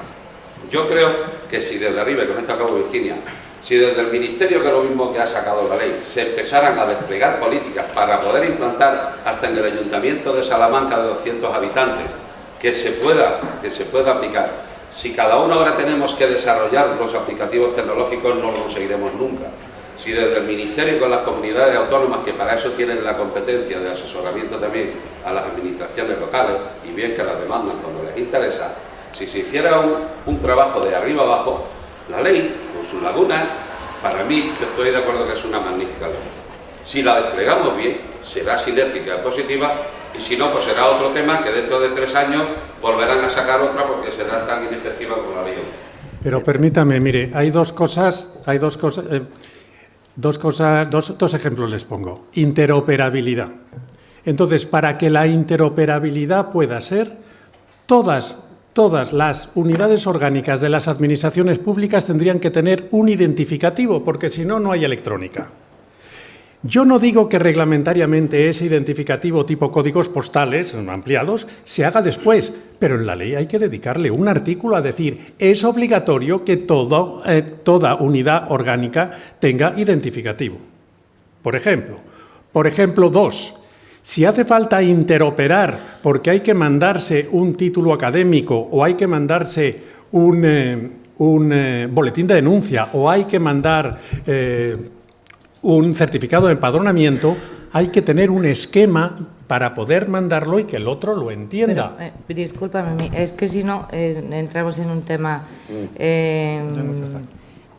Yo creo que si desde arriba, y con esto acabo Virginia, si desde el Ministerio, que es lo mismo que ha sacado la ley, se empezaran a desplegar políticas para poder implantar hasta en el Ayuntamiento de Salamanca de 200 habitantes, que se pueda aplicar. Si cada uno ahora tenemos que desarrollar los aplicativos tecnológicos, no lo conseguiremos nunca. Si desde el Ministerio con las comunidades autónomas, que para eso tienen la competencia de asesoramiento también a las administraciones locales, y bien que las demandan cuando les interesa, si se hiciera un trabajo de arriba abajo, la ley, con sus lagunas, para mí, yo estoy de acuerdo que es una magnífica ley. Si la desplegamos bien, será sinérgica y positiva, y si no, pues será otro tema que dentro de 3 años volverán a sacar otra porque será tan inefectiva como la ley 11. Pero permítame, mire, hay dos ejemplos les pongo. Interoperabilidad. Entonces, para que la interoperabilidad pueda ser, todas las unidades orgánicas de las administraciones públicas tendrían que tener un identificativo, porque si no, no hay electrónica. Yo no digo que reglamentariamente ese identificativo tipo códigos postales ampliados se haga después, pero en la ley hay que dedicarle un artículo a decir es obligatorio que toda unidad orgánica tenga identificativo. Por ejemplo, 2. Si hace falta interoperar porque hay que mandarse un título académico o hay que mandarse un boletín de denuncia o hay que mandar un certificado de empadronamiento, hay que tener un esquema para poder mandarlo y que el otro lo entienda. Pero, discúlpame, es que si no entramos en un tema...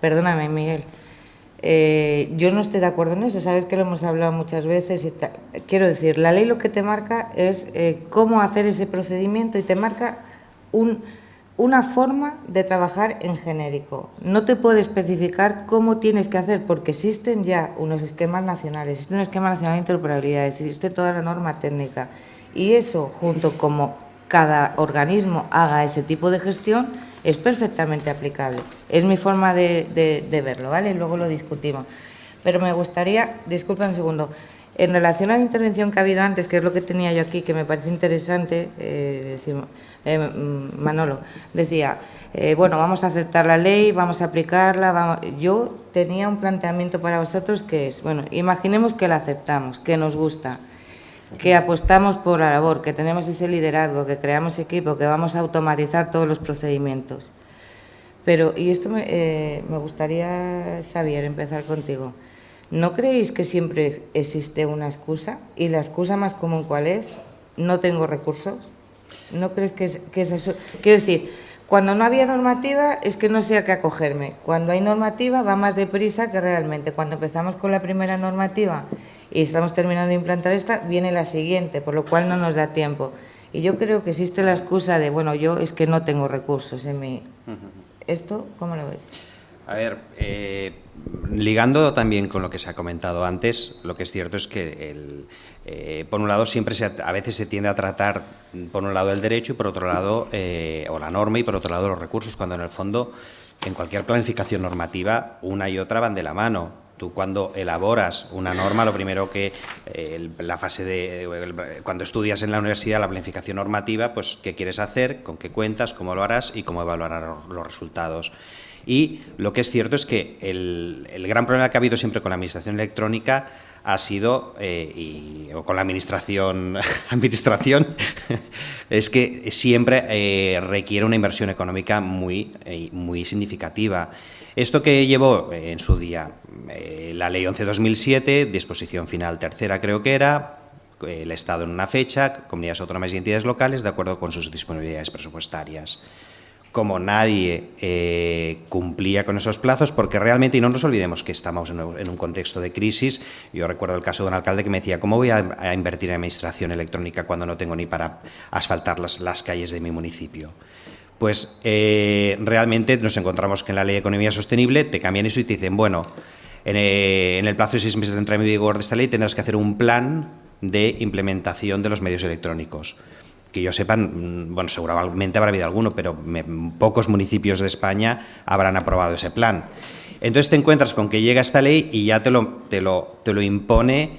perdóname, Miguel. Yo no estoy de acuerdo en eso, sabes que lo hemos hablado muchas veces. Y quiero decir, la ley lo que te marca es cómo hacer ese procedimiento y te marca una forma de trabajar en genérico. No te puede especificar cómo tienes que hacer, porque existen ya unos esquemas nacionales, existe un esquema nacional de interoperabilidad, existe toda la norma técnica. Y eso, junto como cada organismo haga ese tipo de gestión, es perfectamente aplicable. Es mi forma de verlo, ¿vale? Luego lo discutimos. Pero me gustaría, disculpa un segundo, en relación a la intervención que ha habido antes, que es lo que tenía yo aquí, que me parece interesante, Manolo decía, bueno, vamos a aceptar la ley, vamos a aplicarla. Yo tenía un planteamiento para vosotros que es, bueno, imaginemos que la aceptamos, que nos gusta, que apostamos por la labor, que tenemos ese liderazgo, que creamos equipo, que vamos a automatizar todos los procedimientos. Pero, y esto me gustaría, Xavier, empezar contigo. ¿No creéis que siempre existe una excusa? ¿Y la excusa más común cuál es? No tengo recursos. ¿No crees que es eso? Quiero decir, cuando no había normativa es que no sé a qué acogerme. Cuando hay normativa va más deprisa que realmente. Cuando empezamos con la primera normativa y estamos terminando de implantar esta, viene la siguiente, por lo cual no nos da tiempo. Y yo creo que existe la excusa de, bueno, yo es que no tengo recursos en mi... ¿Esto cómo lo ves? A ver, ligando también con lo que se ha comentado antes, lo que es cierto es que, por un lado, siempre a veces se tiende a tratar, por un lado, el derecho y por otro lado, o la norma y por otro lado, los recursos, cuando en el fondo, en cualquier planificación normativa, una y otra van de la mano. Tú cuando elaboras una norma, lo primero que la fase cuando estudias en la universidad la planificación normativa, pues qué quieres hacer, con qué cuentas, cómo lo harás y cómo evaluarás los resultados. Y lo que es cierto es que el gran problema que ha habido siempre con la administración electrónica ha sido, o con la administración es que siempre requiere una inversión económica muy significativa. Esto que llevó en su día la Ley 11/2007, disposición final tercera creo que era, el Estado en una fecha, comunidades autónomas y entidades locales de acuerdo con sus disponibilidades presupuestarias. Como nadie cumplía con esos plazos, porque realmente, y no nos olvidemos que estamos en un contexto de crisis, yo recuerdo el caso de un alcalde que me decía, ¿cómo voy a invertir en administración electrónica cuando no tengo ni para asfaltar las calles de mi municipio? Pues realmente nos encontramos que en la Ley de Economía Sostenible te cambian eso y te dicen, bueno, en el plazo de 6 meses de entrada en vigor de esta ley tendrás que hacer un plan de implementación de los medios electrónicos. Que yo sepa, bueno, seguramente habrá habido alguno, pero pocos municipios de España habrán aprobado ese plan. Entonces te encuentras con que llega esta ley y ya te lo impone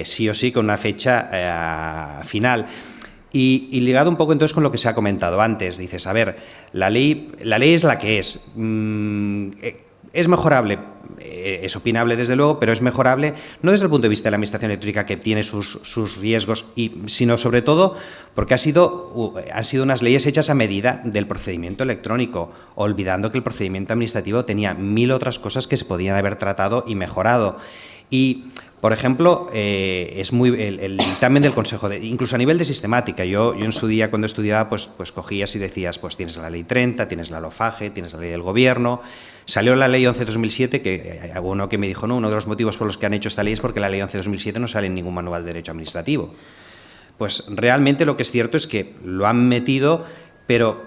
sí o sí con una fecha final. Y ligado un poco entonces con lo que se ha comentado antes, dices, a ver, la ley es la que es. Es mejorable, es opinable desde luego, pero es mejorable no desde el punto de vista de la administración electrónica, que tiene sus riesgos, sino sobre todo porque han sido unas leyes hechas a medida del procedimiento electrónico, olvidando que el procedimiento administrativo tenía 1000 otras cosas que se podían haber tratado y mejorado. Y, por ejemplo, el dictamen del Consejo, incluso a nivel de sistemática, yo en su día cuando estudiaba, pues cogías y decías, pues tienes la Ley 30, tienes la LOFAGE, tienes la Ley del Gobierno, salió la Ley 11/2007, que alguno que me dijo, no, uno de los motivos por los que han hecho esta ley es porque la Ley 11/2007 no sale en ningún manual de derecho administrativo. Pues realmente lo que es cierto es que lo han metido, pero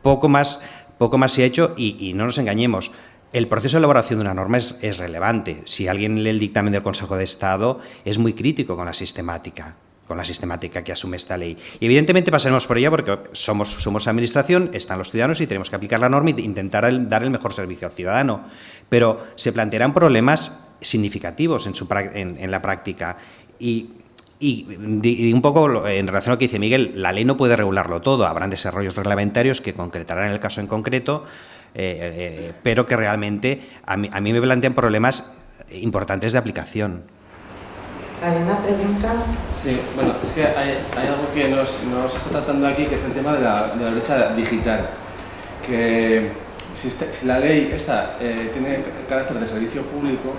poco más se ha hecho y no nos engañemos. El proceso de elaboración de una norma es relevante. Si alguien lee el dictamen del Consejo de Estado, es muy crítico con la sistemática que asume esta ley. Y evidentemente pasaremos por ella porque somos administración, están los ciudadanos y tenemos que aplicar la norma e intentar dar el mejor servicio al ciudadano. Pero se plantearán problemas significativos en la práctica. Y un poco en relación a lo que dice Miguel, la ley no puede regularlo todo. Habrán desarrollos reglamentarios que concretarán el caso en concreto, pero que realmente a mí me plantean problemas importantes de aplicación. ¿Hay una pregunta? Sí, bueno, es que hay algo que nos está tratando aquí, que es el tema de la brecha digital. Que si la ley esta tiene carácter de servicio público,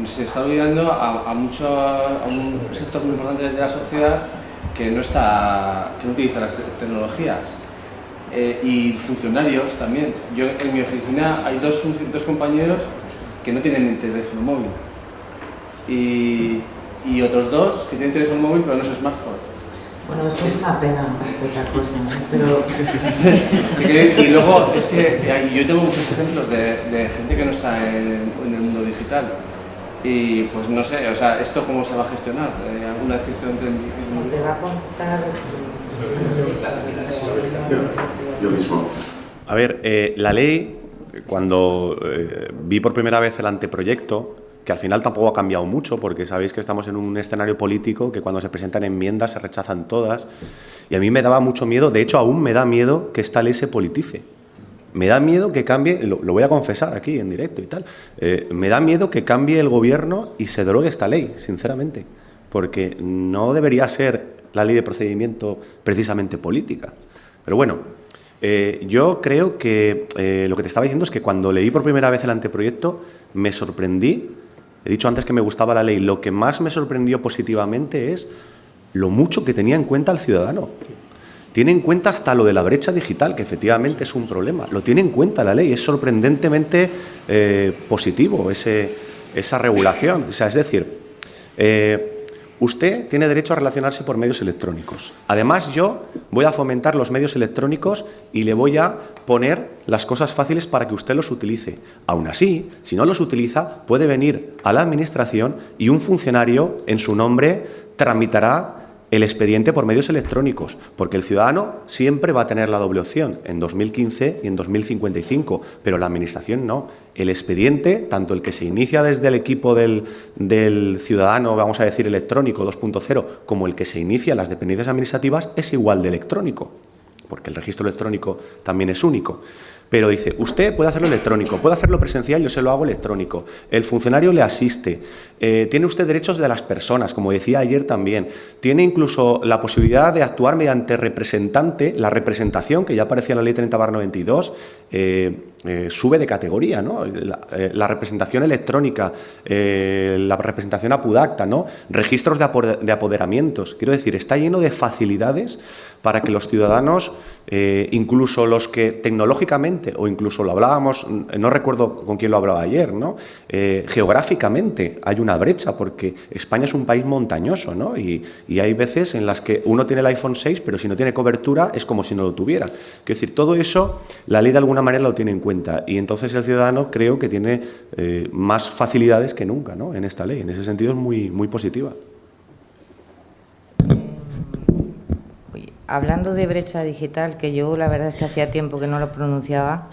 se está olvidando a un sector muy importante de la sociedad que no utiliza las tecnologías. Y funcionarios también. Yo en mi oficina hay dos compañeros que no tienen ni teléfono móvil y otros 2 que tienen teléfono móvil pero no es smartphone. Bueno, esto es una pena más que otra cosa, ¿no? Pero... Y luego, es que yo tengo muchos ejemplos de gente que no está en el mundo digital. Y pues no sé, o sea, ¿esto cómo se va a gestionar? ¿Alguna vez que esto entre en... Te va a contar... Yo mismo. A ver, la ley, cuando vi por primera vez el anteproyecto, que al final tampoco ha cambiado mucho, porque sabéis que estamos en un escenario político que cuando se presentan enmiendas se rechazan todas, y a mí me daba mucho miedo, de hecho aún me da miedo que esta ley se politice. Me da miedo que cambie, lo voy a confesar aquí en directo y tal, me da miedo que cambie el gobierno y se derogue esta ley, sinceramente, porque no debería ser la ley de procedimiento precisamente política. Pero bueno, yo creo que lo que te estaba diciendo es que cuando leí por primera vez el anteproyecto me sorprendí, he dicho antes que me gustaba la ley, lo que más me sorprendió positivamente es lo mucho que tenía en cuenta el ciudadano. Tiene en cuenta hasta lo de la brecha digital, que efectivamente es un problema. Lo tiene en cuenta la ley, es sorprendentemente positivo esa regulación. O sea, es decir, usted tiene derecho a relacionarse por medios electrónicos. Además, yo voy a fomentar los medios electrónicos y le voy a poner las cosas fáciles para que usted los utilice. Aún así, si no los utiliza, puede venir a la Administración y un funcionario en su nombre tramitará el expediente por medios electrónicos, porque el ciudadano siempre va a tener la doble opción, en 2015 y en 2055, pero la Administración no. El expediente, tanto el que se inicia desde el equipo del ciudadano, vamos a decir electrónico 2.0, como el que se inicia en las dependencias administrativas, es igual de electrónico, porque el registro electrónico también es único. Pero dice, usted puede hacerlo electrónico, puede hacerlo presencial, yo se lo hago electrónico. El funcionario le asiste. Tiene usted derechos de las personas, como decía ayer también. Tiene incluso la posibilidad de actuar mediante representante. La representación, que ya aparecía en la Ley 30/92, sube de categoría, ¿no? La representación electrónica, la representación apudacta, ¿no? Registros de apoderamientos. Quiero decir, está lleno de facilidades para que los ciudadanos, incluso los que tecnológicamente, o incluso lo hablábamos, no recuerdo con quién lo hablaba ayer, ¿no? Geográficamente hay una brecha, porque España es un país montañoso, ¿no? Y hay veces en las que uno tiene el iPhone 6, pero si no tiene cobertura es como si no lo tuviera. Quiero decir, todo eso la ley de alguna manera lo tiene en cuenta, y entonces el ciudadano creo que tiene más facilidades que nunca, ¿no? En esta ley. En ese sentido es muy, muy positiva. Hablando de brecha digital, que yo la verdad es que hacía tiempo que no lo pronunciaba,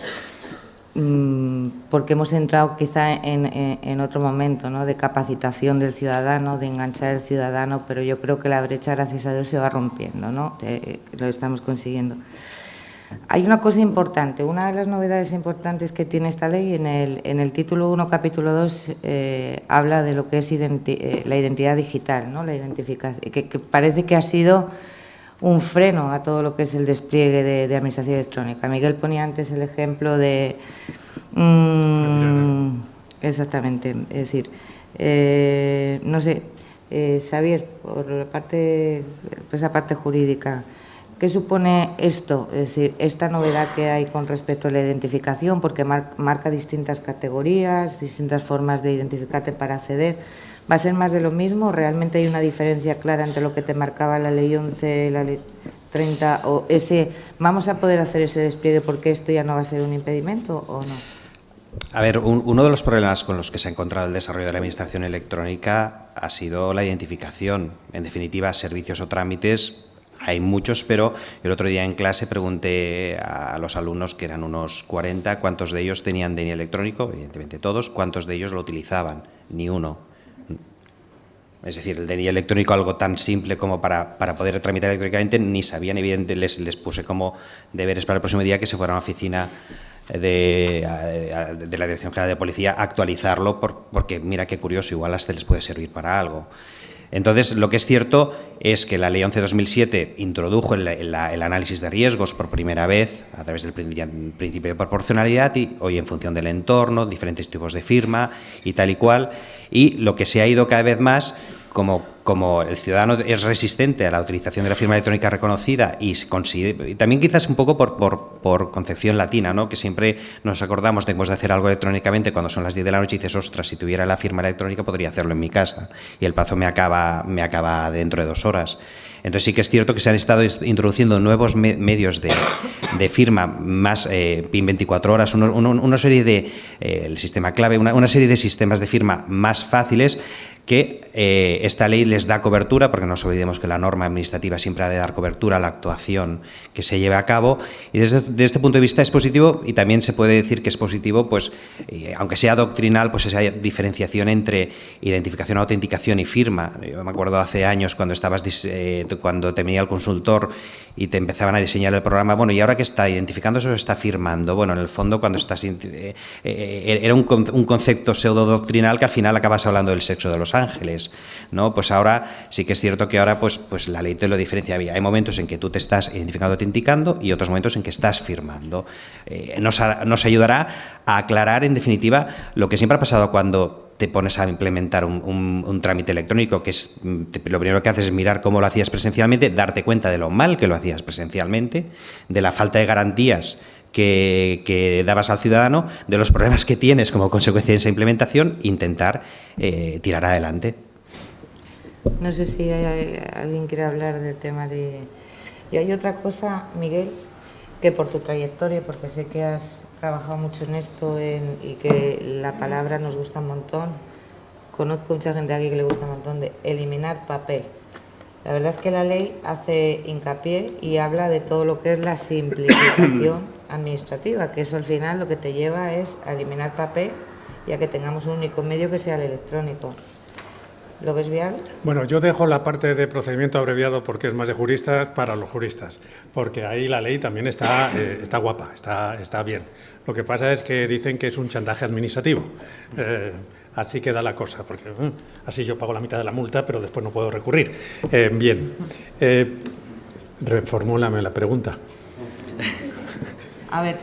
porque hemos entrado quizá en otro momento, ¿no? De capacitación del ciudadano, de enganchar al ciudadano, pero yo creo que la brecha, gracias a Dios, se va rompiendo, ¿no? Lo estamos consiguiendo. Hay una cosa importante, una de las novedades importantes que tiene esta ley, en el título 1, capítulo 2, habla de lo que es la identidad digital, ¿no? La identificación, que parece que ha sido un freno a todo lo que es el despliegue de administración electrónica. Miguel ponía antes el ejemplo de... exactamente, es decir, no sé, Xavier, por la parte, esa parte jurídica, ¿qué supone esto? Es decir, esta novedad que hay con respecto a la identificación, porque marca distintas categorías, distintas formas de identificarte para acceder. ¿Va a ser más de lo mismo? ¿Realmente hay una diferencia clara entre lo que te marcaba la Ley 11, la Ley 30, o vamos a poder hacer ese despliegue porque esto ya no va a ser un impedimento o no? A ver, uno de los problemas con los que se ha encontrado el desarrollo de la administración electrónica ha sido la identificación. En definitiva, servicios o trámites hay muchos, pero el otro día en clase pregunté a los alumnos, que eran unos 40, cuántos de ellos tenían DNI electrónico, evidentemente todos, cuántos de ellos lo utilizaban, ni uno. Es decir, el DNI electrónico, algo tan simple como para poder tramitar electrónicamente, ni sabían. Evidentemente les puse como deberes para el próximo día que se fueran a la oficina de la Dirección General de Policía a actualizarlo, porque mira qué curioso, igual hasta les puede servir para algo. Entonces, lo que es cierto es que la Ley 11/2007 introdujo el análisis de riesgos por primera vez a través del principio de proporcionalidad, y hoy en función del entorno, diferentes tipos de firma y tal y cual, y lo que se ha ido cada vez más, como como el ciudadano es resistente a la utilización de la firma electrónica reconocida y también quizás un poco por concepción latina, ¿no? Que siempre nos acordamos de hacer algo electrónicamente cuando son las 10 de la noche y dices, ostras, si tuviera la firma electrónica podría hacerlo en mi casa y el plazo me acaba dentro de 2 horas. Entonces sí que es cierto que se han estado introduciendo nuevos medios de firma más PIN 24 horas, una serie de el sistema clave, una serie de sistemas de firma más fáciles que esta ley les da cobertura, porque no nos olvidemos que la norma administrativa siempre ha de dar cobertura a la actuación que se lleve a cabo, y desde este punto de vista es positivo, y también se puede decir que es positivo, pues aunque sea doctrinal, pues esa diferenciación entre identificación, autenticación y firma. Yo me acuerdo hace años cuando cuando te venía el consultor y te empezaban a diseñar el programa, bueno, ¿y ahora qué está identificando eso o está firmando? Bueno, en el fondo cuando estás era un concepto pseudo-doctrinal que al final acabas hablando del sexo de los ángeles, ¿no? Pues ahora sí que es cierto que ahora pues la ley te lo diferencia. Hay momentos en que tú te estás identificando, autenticando y otros momentos en que estás firmando. Nos ayudará a aclarar, en definitiva, lo que siempre ha pasado cuando te pones a implementar un trámite electrónico, que es lo primero que haces es mirar cómo lo hacías presencialmente, darte cuenta de lo mal que lo hacías presencialmente, de la falta de garantías que dabas al ciudadano, de los problemas que tienes como consecuencia de esa implementación, intentar tirar adelante. No sé si alguien quiere hablar del tema de... Y hay otra cosa, Miguel, que por tu trayectoria, porque sé que has trabajado mucho en esto y que la palabra nos gusta un montón, conozco mucha gente aquí que le gusta un montón, de eliminar papel. La verdad es que la ley hace hincapié y habla de todo lo que es la simplificación administrativa, que eso al final lo que te lleva es a eliminar papel y a que tengamos un único medio que sea el electrónico. ¿Lo ves viable? Bueno, yo dejo la parte de procedimiento abreviado porque es más de juristas para los juristas, porque ahí la ley también está guapa, está bien. Lo que pasa es que dicen que es un chantaje administrativo. Así queda la cosa, porque así yo pago la mitad de la multa, pero después no puedo recurrir. Bien, reformúlame la pregunta. A ver,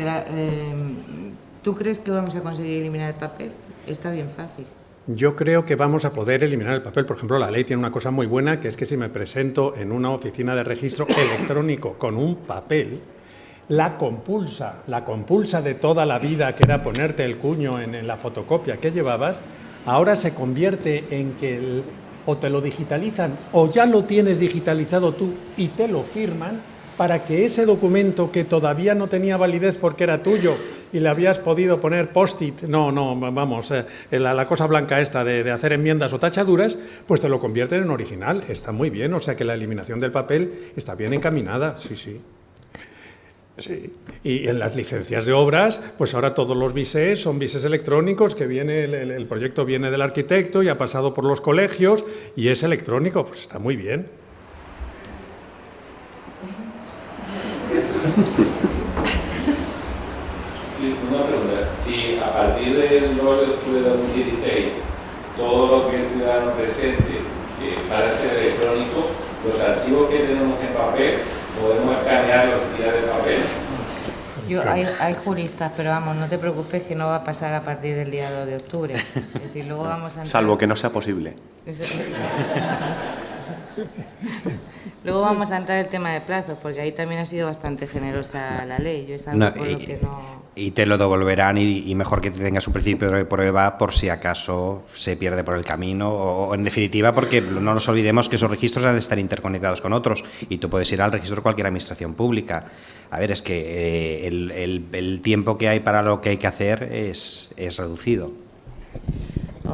¿tú crees que vamos a conseguir eliminar el papel? Está bien fácil. Yo creo que vamos a poder eliminar el papel. Por ejemplo, la ley tiene una cosa muy buena, que es que si me presento en una oficina de registro electrónico con un papel, la compulsa de toda la vida, que era ponerte el cuño en la fotocopia que llevabas, ahora se convierte en que o te lo digitalizan o ya lo tienes digitalizado tú y te lo firman para que ese documento que todavía no tenía validez porque era tuyo y le habías podido poner post-it, la cosa blanca esta de hacer enmiendas o tachaduras, pues te lo convierten en original. Está muy bien, o sea que la eliminación del papel está bien encaminada, sí. Sí, y en las licencias de obras, pues ahora todos los visés son visés electrónicos, que viene el proyecto viene del arquitecto y ha pasado por los colegios y es electrónico, pues está muy bien. Una pregunta, si a partir del 2 de octubre de 2016 todo lo que el ciudadano presente para ser electrónico, los archivos que tenemos en papel podemos escanearlos y tirar de papel. Hay juristas, pero vamos, no te preocupes que no va a pasar a partir del día 2 de octubre. Es decir, luego vamos a... Salvo que no sea posible. Luego vamos a entrar en el tema de plazos, porque ahí también ha sido bastante generosa la ley. Yo es algo por lo que no... Y te lo devolverán y mejor que tengas un principio de prueba por si acaso se pierde por el camino o en definitiva porque no nos olvidemos que esos registros han de estar interconectados con otros y tú puedes ir al registro de cualquier administración pública. A ver, es que el tiempo que hay para lo que hay que hacer es reducido.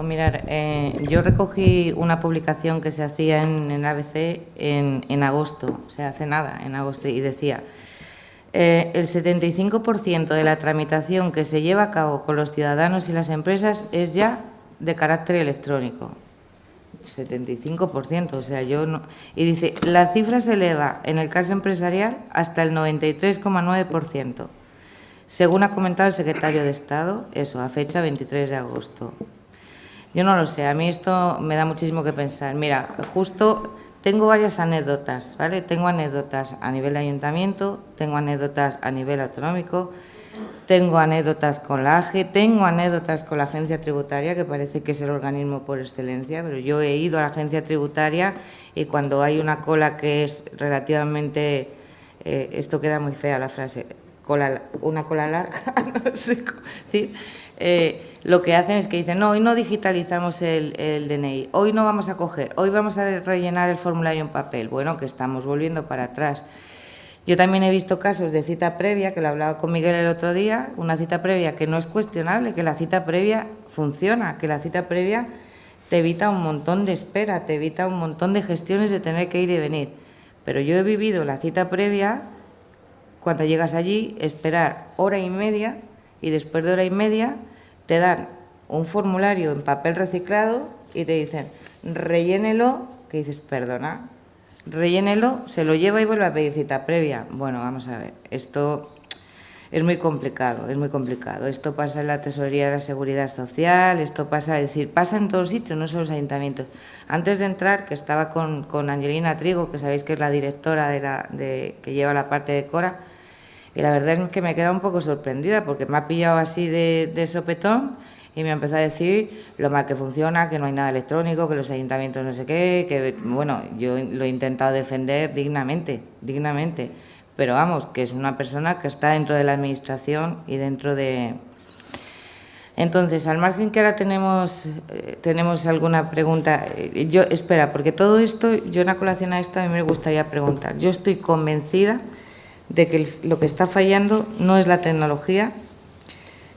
Mirar, yo recogí una publicación que se hacía en el ABC en agosto, o sea, hace nada, en agosto, y decía... el 75% de la tramitación que se lleva a cabo con los ciudadanos y las empresas es ya de carácter electrónico. 75%, o sea, yo no... Y dice, la cifra se eleva en el caso empresarial hasta el 93,9%, según ha comentado el secretario de Estado, eso, a fecha 23 de agosto. Yo no lo sé, a mí esto me da muchísimo que pensar. Mira, justo... Tengo varias anécdotas, ¿vale? Tengo anécdotas a nivel de ayuntamiento, tengo anécdotas a nivel autonómico. tengo anécdotas con la AGE, tengo anécdotas con la Agencia Tributaria, que parece que es el organismo por excelencia, pero yo he ido a la Agencia Tributaria y cuando hay una cola que es relativamente, esto queda muy fea la frase, una cola larga, no sé cómo decir, lo que hacen es que dicen, no, hoy no digitalizamos el DNI, hoy no vamos a coger, hoy vamos a rellenar el formulario en papel. Bueno, que estamos volviendo para atrás. Yo también he visto casos de cita previa, que lo hablaba con Miguel el otro día, una cita previa que no es cuestionable, que la cita previa funciona, que la cita previa te evita un montón de espera, te evita un montón de gestiones de tener que ir y venir. Pero yo he vivido la cita previa, cuando llegas allí, esperar hora y media, y después de hora y media te dan un formulario en papel reciclado y te dicen, rellénelo, que dices, perdona, rellénelo, se lo lleva y vuelve a pedir cita previa. Bueno, vamos a ver, esto es muy complicado, es muy complicado. Esto pasa en la Tesorería de la Seguridad Social, esto pasa, es decir, pasa en todos sitios, no solo en los ayuntamientos. Antes de entrar, que estaba con Angelina Trigo, que sabéis que es la directora que lleva la parte de Cora, y la verdad es que me he quedado un poco sorprendida, porque me ha pillado así de sopetón, y me empezó a decir lo mal que funciona, que no hay nada electrónico, que los ayuntamientos no sé qué, que, bueno, yo lo he intentado defender dignamente, pero vamos, que es una persona que está dentro de la administración y dentro de... Entonces, al margen que ahora tenemos alguna pregunta, espera, porque todo esto, yo en la colación a esto a mí me gustaría preguntar. Yo estoy convencida de que lo que está fallando no es la tecnología,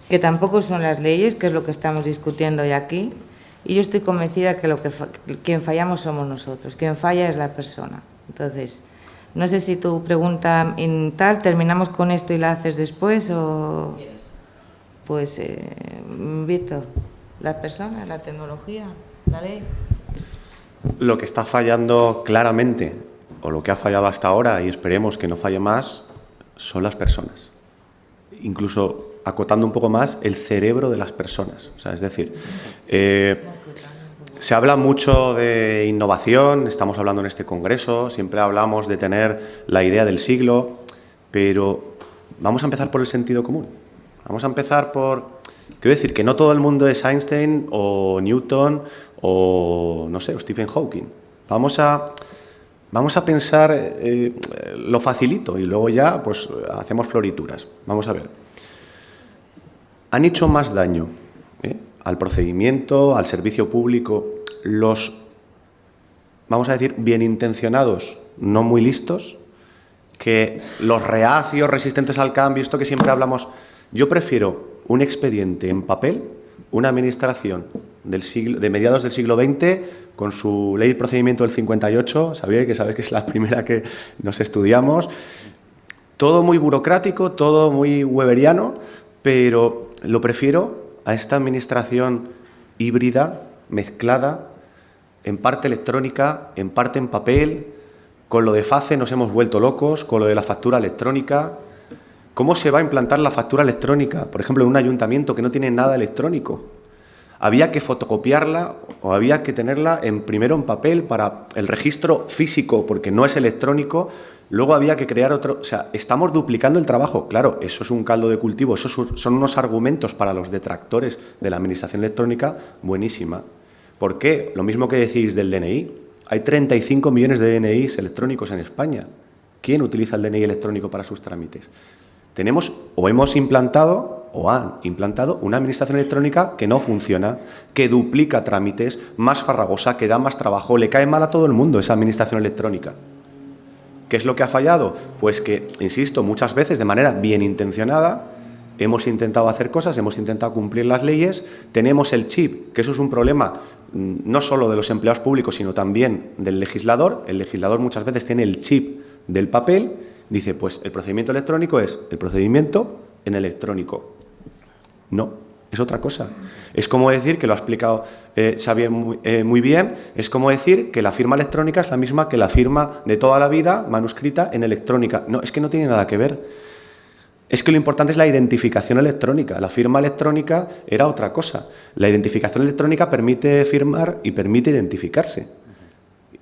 que tampoco son las leyes, que es lo que estamos discutiendo hoy aquí, y yo estoy convencida que quien fallamos somos nosotros, quien falla es la persona. Entonces, no sé si tu pregunta terminamos con esto y la haces después o... Pues, Víctor, la persona, la tecnología, la ley. Lo que está fallando claramente, o lo que ha fallado hasta ahora, y esperemos que no falle más, son las personas. Incluso acotando un poco más, el cerebro de las personas. O sea, es decir, se habla mucho de innovación, estamos hablando en este congreso, siempre hablamos de tener la idea del siglo, pero vamos a empezar por el sentido común. Vamos a empezar por... Quiero decir que no todo el mundo es Einstein o Newton o, no sé, Stephen Hawking. Vamos a pensar lo facilito y luego ya pues hacemos florituras. Vamos a ver. Han hecho más daño al procedimiento, al servicio público, los, vamos a decir, bien intencionados, no muy listos, que los reacios, resistentes al cambio, esto que siempre hablamos. Yo prefiero un expediente en papel, una administración de mediados del siglo XX, con su ley de procedimiento del 58, sabéis que es la primera que nos estudiamos, todo muy burocrático, todo muy weberiano, pero lo prefiero a esta administración híbrida, mezclada, en parte electrónica, en parte en papel. Con lo de FACE nos hemos vuelto locos, con lo de la factura electrónica. ¿Cómo se va a implantar la factura electrónica? Por ejemplo, en un ayuntamiento que no tiene nada electrónico. Había que fotocopiarla o había que tenerla primero en papel para el registro físico, porque no es electrónico. Luego había que crear otro... O sea, estamos duplicando el trabajo. Claro, eso es un caldo de cultivo. Esos son unos argumentos para los detractores de la administración electrónica buenísima. ¿Por qué? Lo mismo que decís del DNI. Hay 35 millones de DNIs electrónicos en España. ¿Quién utiliza el DNI electrónico para sus trámites? Tenemos o hemos implantado o han implantado una administración electrónica que no funciona, que duplica trámites, más farragosa, que da más trabajo, le cae mal a todo el mundo esa administración electrónica. ¿Qué es lo que ha fallado? Pues que, insisto, muchas veces de manera bien intencionada hemos intentado hacer cosas, hemos intentado cumplir las leyes, tenemos el chip, que eso es un problema no solo de los empleados públicos, sino también del legislador. El legislador muchas veces tiene el chip del papel, dice, pues el procedimiento electrónico es el procedimiento en electrónico. No, es otra cosa. Es como decir, que lo ha explicado Xavier muy bien, es como decir que la firma electrónica es la misma que la firma de toda la vida manuscrita en electrónica. No, es que no tiene nada que ver. Es que lo importante es la identificación electrónica. La firma electrónica era otra cosa. La identificación electrónica permite firmar y permite identificarse.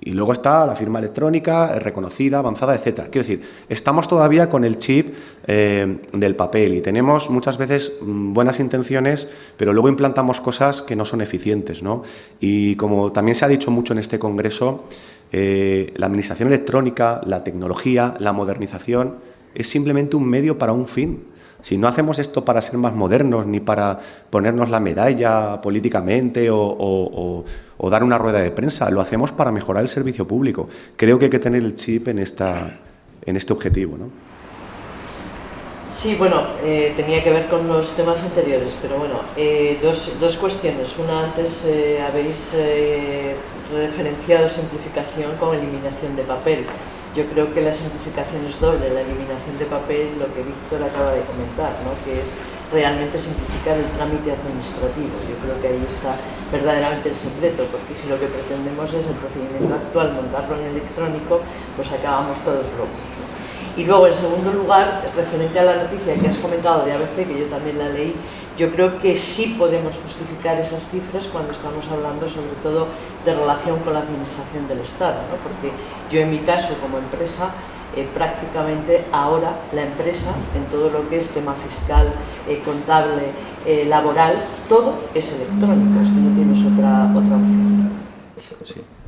Y luego está la firma electrónica, reconocida, avanzada, etcétera. Quiero decir, estamos todavía con el chip del papel y tenemos muchas veces buenas intenciones, pero luego implantamos cosas que no son eficientes, ¿no? Y como también se ha dicho mucho en este congreso, la administración electrónica, la tecnología, la modernización es simplemente un medio para un fin. Si no hacemos esto para ser más modernos ni para ponernos la medalla políticamente o dar una rueda de prensa, lo hacemos para mejorar el servicio público. Creo que hay que tener el chip en este objetivo, ¿no? Sí, bueno, tenía que ver con los temas anteriores, pero bueno, dos cuestiones. Una, antes habéis referenciado simplificación con eliminación de papel. Yo creo que la simplificación es doble, la eliminación de papel, lo que Víctor acaba de comentar, ¿no? Que es realmente simplificar el trámite administrativo. Yo creo que ahí está verdaderamente el secreto, porque si lo que pretendemos es el procedimiento actual, montarlo en electrónico, pues acabamos todos locos, ¿no? Y luego, en segundo lugar, referente a la noticia que has comentado de ABC, que yo también la leí, yo creo que sí podemos justificar esas cifras cuando estamos hablando sobre todo de relación con la administración del Estado, ¿no? Porque yo en mi caso como empresa, prácticamente ahora la empresa, en todo lo que es tema fiscal, contable, laboral, todo es electrónico, es que no tienes otra opción.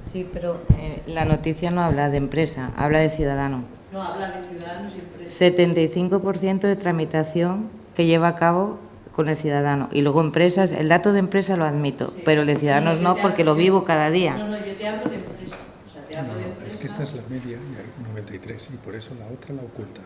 Sí, pero la noticia no habla de empresa, habla de ciudadano. No, habla de ciudadanos y empresas. 75% de tramitación que lleva a cabo con el ciudadano. Y luego empresas, el dato de empresa lo admito, sí, pero el de ciudadanos no, porque lo vivo cada día. No, yo te hablo de empresa. O sea, te hablo de empresa. Es que esta es la media, y hay 93, y por eso la otra la oculta.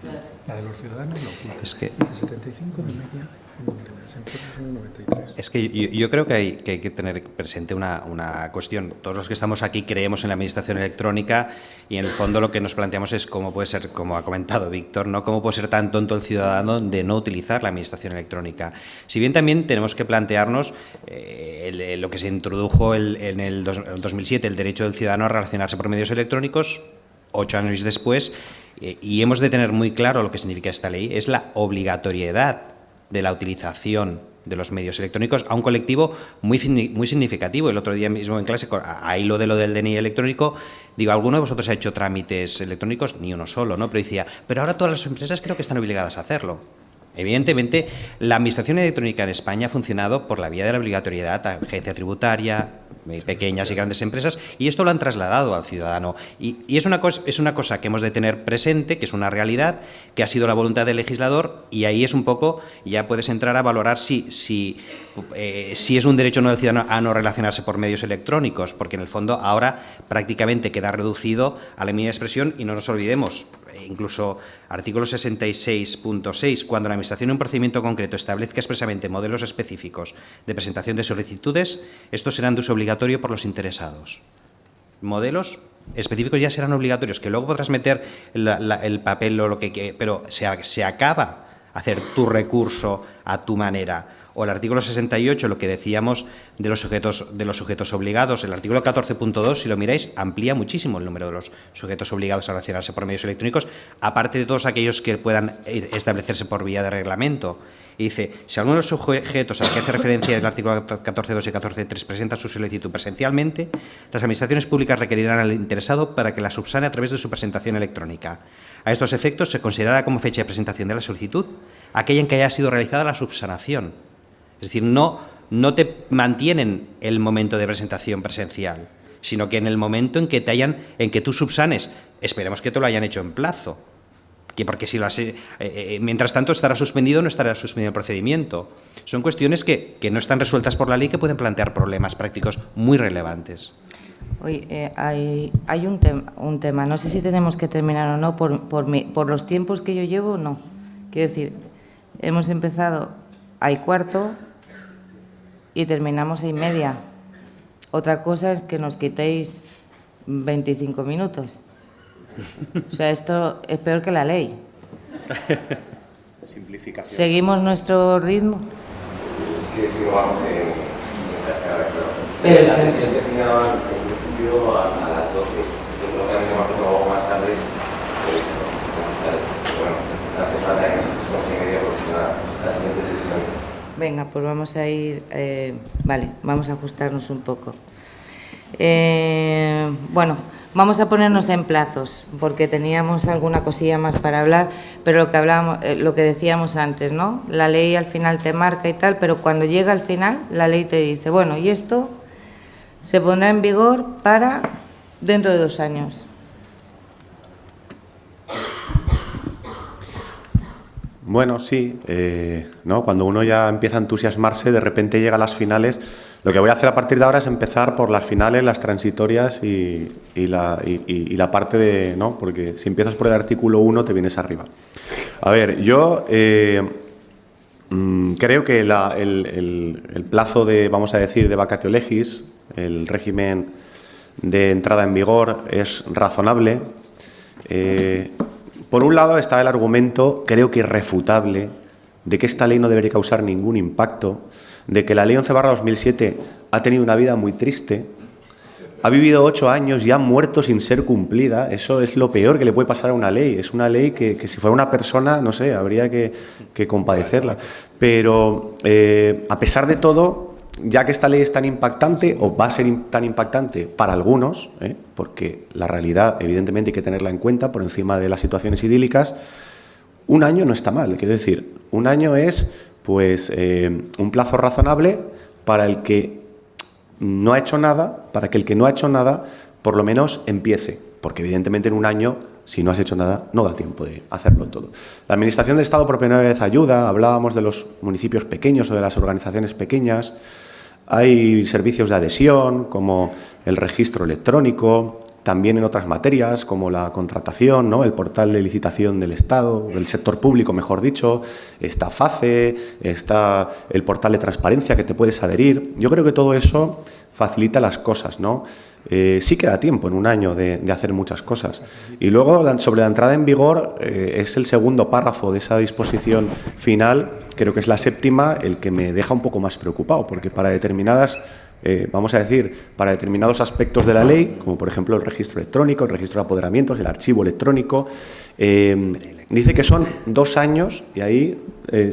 Claro. La de los ciudadanos la oculta. Es que... Dice 75 de media, en donde las empresas son 93. Es que yo creo que hay que tener presente una cuestión. Todos los que estamos aquí creemos en la administración electrónica y en el fondo lo que nos planteamos es cómo puede ser, como ha comentado Víctor, ¿no? Cómo puede ser tan tonto el ciudadano de no utilizar la administración electrónica. Si bien también tenemos que plantearnos lo que se introdujo en el 2007, el derecho del ciudadano a relacionarse por medios electrónicos, 8 años después, y hemos de tener muy claro lo que significa esta ley, es la obligatoriedad de la utilización de los medios electrónicos a un colectivo muy significativo. El otro día mismo en clase, ahí lo del DNI electrónico, digo, ¿alguno de vosotros ha hecho trámites electrónicos? Ni uno solo, ¿no? Pero decía, pero ahora todas las empresas creo que están obligadas a hacerlo. Evidentemente, la administración electrónica en España ha funcionado por la vía de la obligatoriedad a agencia tributaria, pequeñas y grandes empresas, y esto lo han trasladado al ciudadano. Y es una cosa que hemos de tener presente, que es una realidad, que ha sido la voluntad del legislador, y ahí es un poco, ya puedes entrar a valorar si es un derecho no del ciudadano a no relacionarse por medios electrónicos, porque en el fondo ahora prácticamente queda reducido a la mínima expresión, y no nos olvidemos, incluso artículo 66.6, cuando la Administración en un procedimiento concreto establezca expresamente modelos específicos de presentación de solicitudes, estos serán de uso obligatorio por los interesados. Modelos específicos ya serán obligatorios, que luego podrás meter el papel o lo que pero se acaba hacer tu recurso a tu manera. O el artículo 68, lo que decíamos de los sujetos obligados. El artículo 14.2, si lo miráis, amplía muchísimo el número de los sujetos obligados a relacionarse por medios electrónicos, aparte de todos aquellos que puedan establecerse por vía de reglamento. Y dice, si alguno de los sujetos a los que hace referencia el artículo 14.2 y 14.3 presenta su solicitud presencialmente, las administraciones públicas requerirán al interesado para que la subsane a través de su presentación electrónica. A estos efectos se considerará como fecha de presentación de la solicitud aquella en que haya sido realizada la subsanación. Es decir, no te mantienen el momento de presentación presencial, sino que en el momento en que tú subsanes, esperemos que te lo hayan hecho en plazo, porque si mientras tanto estará suspendido o no estará suspendido el procedimiento. Son cuestiones que no están resueltas por la ley, que pueden plantear problemas prácticos muy relevantes. Oye, hay un tema, no sé si tenemos que terminar o no, por los tiempos que yo llevo, no. Quiero decir, hemos empezado a 1:15 y terminamos a 1:30. Otra cosa es que nos quitéis 25 minutos. O sea, esto es peor que la ley. Simplificación. ¿Seguimos nuestro ritmo? Que si no vamos en Pero la sesión terminaba en principio a las 12. Yo creo que a mí me ha tocado más tarde. Bueno, hace falta que nos 12:30 aproximada la siguiente sesión. Venga, pues vamos a ir, vale, vamos a ajustarnos un poco. Bueno, vamos a ponernos en plazos, porque teníamos alguna cosilla más para hablar, pero lo que decíamos antes, ¿no? La ley al final te marca y tal, pero cuando llega al final, la ley te dice, bueno, y esto se pondrá en vigor para dentro de 2 años. Bueno, sí, ¿no? Cuando uno ya empieza a entusiasmarse, de repente llega a las finales. Lo que voy a hacer a partir de ahora es empezar por las finales, las transitorias y la parte de... ¿no? Porque si empiezas por el artículo 1 te vienes arriba. A ver, yo creo que el plazo de, vamos a decir, de vacatio legis, el régimen de entrada en vigor es razonable. Por un lado está el argumento, creo que irrefutable, de que esta ley no debería causar ningún impacto, de que la ley 11/2007 ha tenido una vida muy triste, ha vivido 8 años y ha muerto sin ser cumplida. Eso es lo peor que le puede pasar a una ley. Es una ley que si fuera una persona, no sé, habría que compadecerla. Pero a pesar de todo, ya que esta ley es tan impactante, o va a ser tan impactante para algunos, porque la realidad evidentemente hay que tenerla en cuenta por encima de las situaciones idílicas, 1 año no está mal. Quiero decir, 1 año es pues un plazo razonable para el que no ha hecho nada, para que el que no ha hecho nada por lo menos empiece, porque evidentemente en 1 año, si no has hecho nada, no da tiempo de hacerlo todo. La Administración del Estado por primera vez ayuda, hablábamos de los municipios pequeños o de las organizaciones pequeñas. Hay servicios de adhesión, como el registro electrónico, también en otras materias, como la contratación, ¿no? El portal de licitación del Estado, del sector público, mejor dicho, está FACE, está el portal de transparencia que te puedes adherir. Yo creo que todo eso facilita las cosas, ¿no? Sí que da tiempo en 1 año de hacer muchas cosas. Y luego, sobre la entrada en vigor, es el segundo párrafo de esa disposición final, creo que es la 7ª, el que me deja un poco más preocupado, porque para determinadas... vamos a decir, para determinados aspectos de la ley, como por ejemplo el registro electrónico, el registro de apoderamientos, el archivo electrónico, dice que son 2 años, y ahí,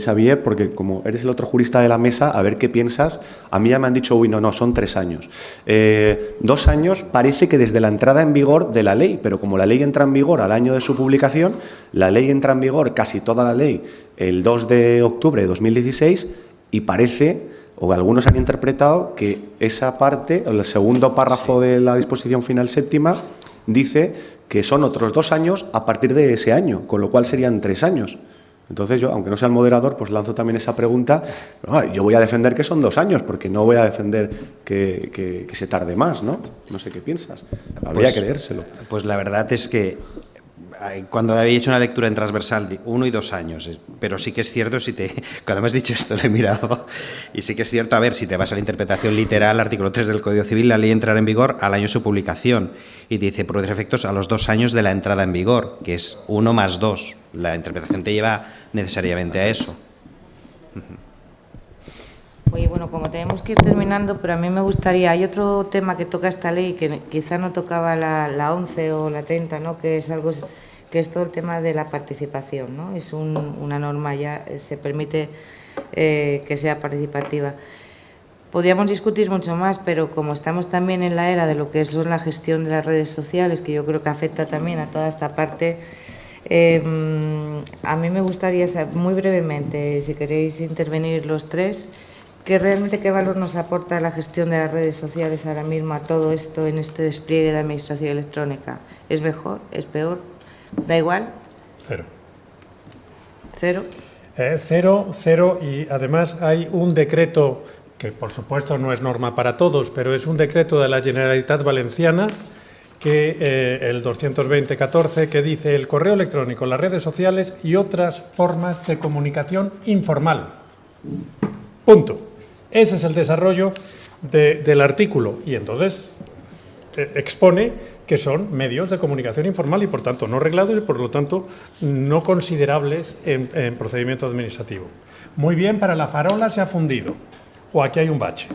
Xavier, porque como eres el otro jurista de la mesa, a ver qué piensas. A mí ya me han dicho, uy, no, son 3 años. 2 años parece que desde la entrada en vigor de la ley, pero como la ley entra en vigor al año de su publicación, la ley entra en vigor, casi toda la ley, el 2 de octubre de 2016, y parece... o algunos han interpretado que esa parte, el segundo párrafo de la disposición final 7ª, dice que son otros 2 años a partir de ese año, con lo cual serían 3 años. Entonces yo, aunque no sea el moderador, pues lanzo también esa pregunta. Yo voy a defender que son 2 años, porque no voy a defender que se tarde más, ¿no? No sé qué piensas. Habría que leérselo. Pues la verdad es que cuando había hecho una lectura en transversal de 1 y 2 años, pero sí que es cierto, cuando me has dicho esto lo he mirado, y sí que es cierto, a ver, si te vas a la interpretación literal, artículo 3 del Código Civil, la ley entrará en vigor al año de su publicación, y te dice producir efectos a los 2 años de la entrada en vigor, que es 1 más 2. La interpretación te lleva necesariamente a eso. Oye, bueno, como tenemos que ir terminando, pero a mí me gustaría, hay otro tema que toca esta ley, que quizá no tocaba la 11 o la 30, ¿no? Que es todo el tema de la participación, ¿no? Es una norma ya, se permite que sea participativa. Podríamos discutir mucho más, pero como estamos también en la era de lo que es la gestión de las redes sociales, que yo creo que afecta también a toda esta parte, a mí me gustaría saber, muy brevemente, si queréis intervenir los 3, que realmente qué valor nos aporta la gestión de las redes sociales ahora mismo a todo esto en este despliegue de administración electrónica. ¿Es mejor? ¿Es peor? ¿Da igual? 0. 0. 0, y además hay un decreto que por supuesto no es norma para todos, pero es un decreto de la Generalitat Valenciana, que el 220/14, que dice el correo electrónico, las redes sociales y otras formas de comunicación informal. Punto. Ese es el desarrollo del artículo, y entonces expone que son medios de comunicación informal y, por tanto, no reglados y, por lo tanto, no considerables en procedimiento administrativo. Muy bien, para la farola se ha fundido, o aquí hay un bache.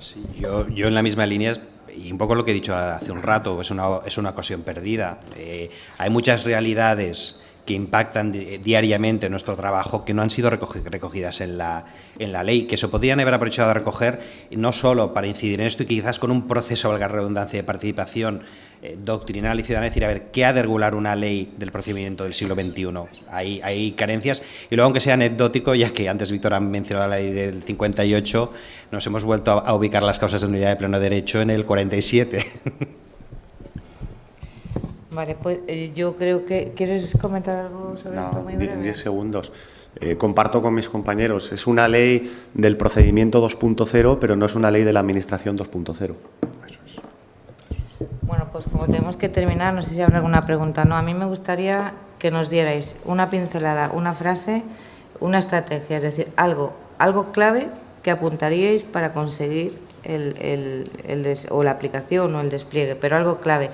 Sí, yo en la misma línea, y un poco lo que he dicho hace un rato, es una ocasión perdida. Hay muchas realidades que impactan diariamente en nuestro trabajo, que no han sido recogidas en la ley, que se podrían haber aprovechado a recoger, no solo para incidir en esto y quizás con un proceso, valga la redundancia, de participación doctrinal y ciudadana, es decir, a ver, ¿qué ha de regular una ley del procedimiento del siglo XXI? Hay carencias, y luego, aunque sea anecdótico, ya que antes Víctor ha mencionado la ley del 58, nos hemos vuelto a ubicar las causas de nulidad de pleno derecho en el 47. Vale, pues yo creo que... ¿Quieres comentar algo sobre esto muy breve? En 10 segundos. Comparto con mis compañeros, es una ley del procedimiento 2.0, pero no es una ley de la Administración 2.0. Bueno, pues como tenemos que terminar, no sé si habrá alguna pregunta. No, a mí me gustaría que nos dierais una pincelada, una frase, una estrategia, es decir, algo clave que apuntaríais para conseguir o la aplicación o el despliegue, pero algo clave.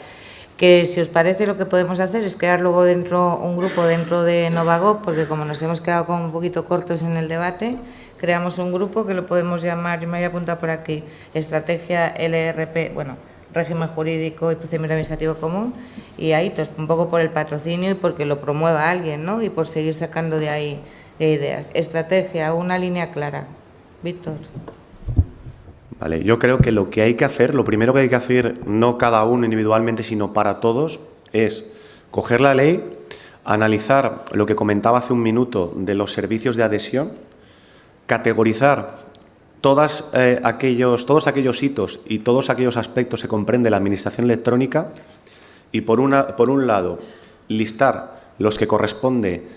Que si os parece, lo que podemos hacer es crear luego un grupo dentro de Novagov, porque como nos hemos quedado con un poquito cortos en el debate, creamos un grupo que lo podemos llamar, yo me voy a apuntar por aquí, Estrategia LRP, bueno, Régimen Jurídico y Procedimiento Administrativo Común, y ahí pues, un poco por el patrocinio y porque lo promueva alguien, ¿no? Y por seguir sacando de ahí ideas. Estrategia, una línea clara. Víctor. Vale, yo creo que lo que hay que hacer, lo primero que hay que hacer, no cada uno individualmente, sino para todos, es coger la ley, analizar lo que comentaba hace un minuto de los servicios de adhesión, categorizar todos aquellos hitos y todos aquellos aspectos que comprende la Administración electrónica y, por un lado, listar los que corresponde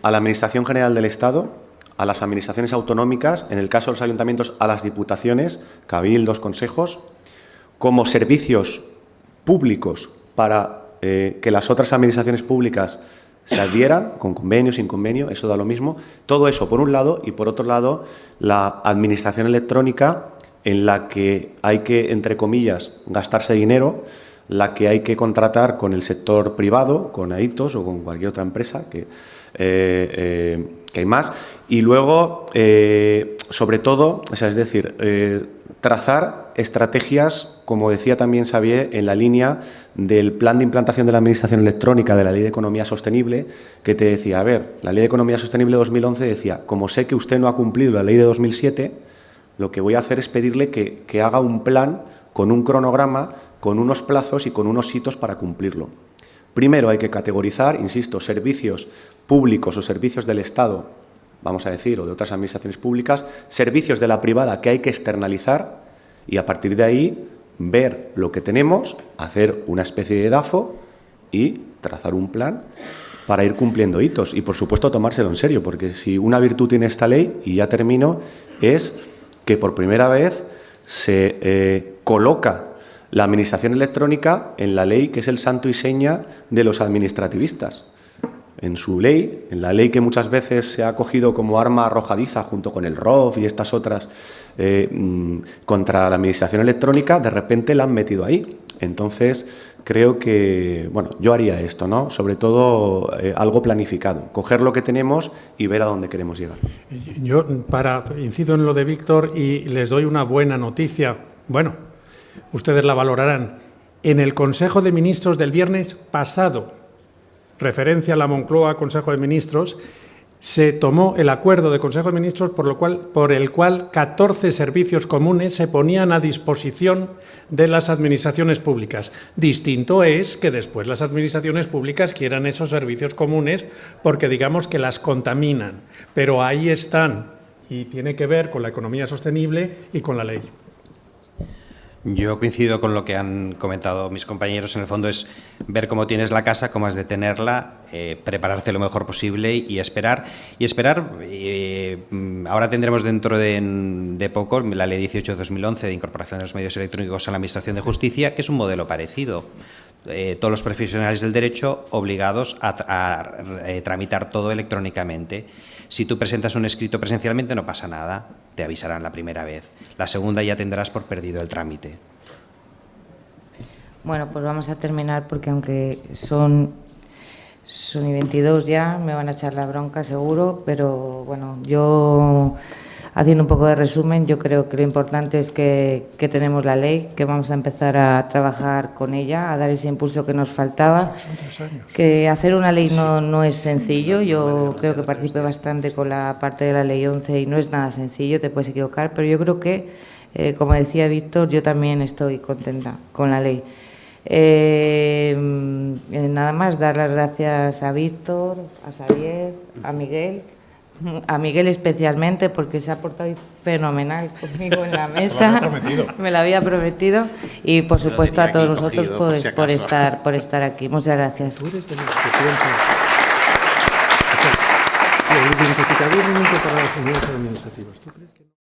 a la Administración General del Estado, a las administraciones autonómicas, en el caso de los ayuntamientos, a las diputaciones, cabildos, consejos, como servicios públicos para que las otras administraciones públicas se adhieran, con convenio, sin convenio, eso da lo mismo. Todo eso por un lado, y por otro lado, la administración electrónica, en la que hay que, entre comillas, gastarse dinero, la que hay que contratar con el sector privado, con AITOS o con cualquier otra empresa que hay más, y luego, sobre todo, es decir, trazar estrategias, como decía también Xavier, en la línea del plan de implantación de la Administración electrónica de la Ley de Economía Sostenible, que te decía, a ver, la Ley de Economía Sostenible 2011 decía, como sé que usted no ha cumplido la Ley de 2007, lo que voy a hacer es pedirle que haga un plan con un cronograma, con unos plazos y con unos hitos para cumplirlo. Primero hay que categorizar, insisto, servicios públicos o servicios del Estado, vamos a decir, o de otras administraciones públicas, servicios de la privada que hay que externalizar y a partir de ahí ver lo que tenemos, hacer una especie de DAFO y trazar un plan para ir cumpliendo hitos y, por supuesto, tomárselo en serio, porque si una virtud tiene esta ley, y ya termino, es que por primera vez se coloca la administración electrónica en la ley que es el santo y seña de los administrativistas. En su ley, en la ley que muchas veces se ha cogido como arma arrojadiza junto con el ROF y estas otras contra la administración electrónica, de repente la han metido ahí. Entonces, creo que, bueno, yo haría esto, ¿no? Sobre todo algo planificado, coger lo que tenemos y ver a dónde queremos llegar. Yo incido en lo de Víctor y les doy una buena noticia. Bueno, ustedes la valorarán. En el Consejo de Ministros del viernes pasado, referencia a la Moncloa, Consejo de Ministros, se tomó el acuerdo de Consejo de Ministros por el cual 14 servicios comunes se ponían a disposición de las administraciones públicas. Distinto es que después las administraciones públicas quieran esos servicios comunes porque digamos que las contaminan, pero ahí están y tiene que ver con la economía sostenible y con la ley. Yo coincido con lo que han comentado mis compañeros. En el fondo es ver cómo tienes la casa, cómo has de tenerla, prepararte lo mejor posible y esperar. Ahora tendremos dentro de poco la Ley 18/2011 de incorporación de los medios electrónicos a la Administración de Justicia, que es un modelo parecido. Todos los profesionales del derecho obligados a tramitar todo electrónicamente. Si tú presentas un escrito presencialmente no pasa nada, te avisarán la primera vez. La segunda ya tendrás por perdido el trámite. Bueno, pues vamos a terminar porque aunque son y 22 ya, me van a echar la bronca seguro, pero bueno, yo haciendo un poco de resumen, yo creo que lo importante es que tenemos la ley, que vamos a empezar a trabajar con ella, a dar ese impulso que nos faltaba. Que hacer una ley no es sencillo. Yo creo que participé bastante con la parte de la ley 11 y no es nada sencillo, te puedes equivocar, pero yo creo que, como decía Víctor, yo también estoy contenta con la ley. Nada más, dar las gracias a Víctor, a Xavier, a Miguel especialmente, porque se ha portado fenomenal conmigo en la mesa. Me lo había prometido. Y por supuesto a todos vosotros por estar aquí. Muchas gracias. Tú eres de los que piensan. El identificador único para los funcionarios administrativos. ¿Tú crees que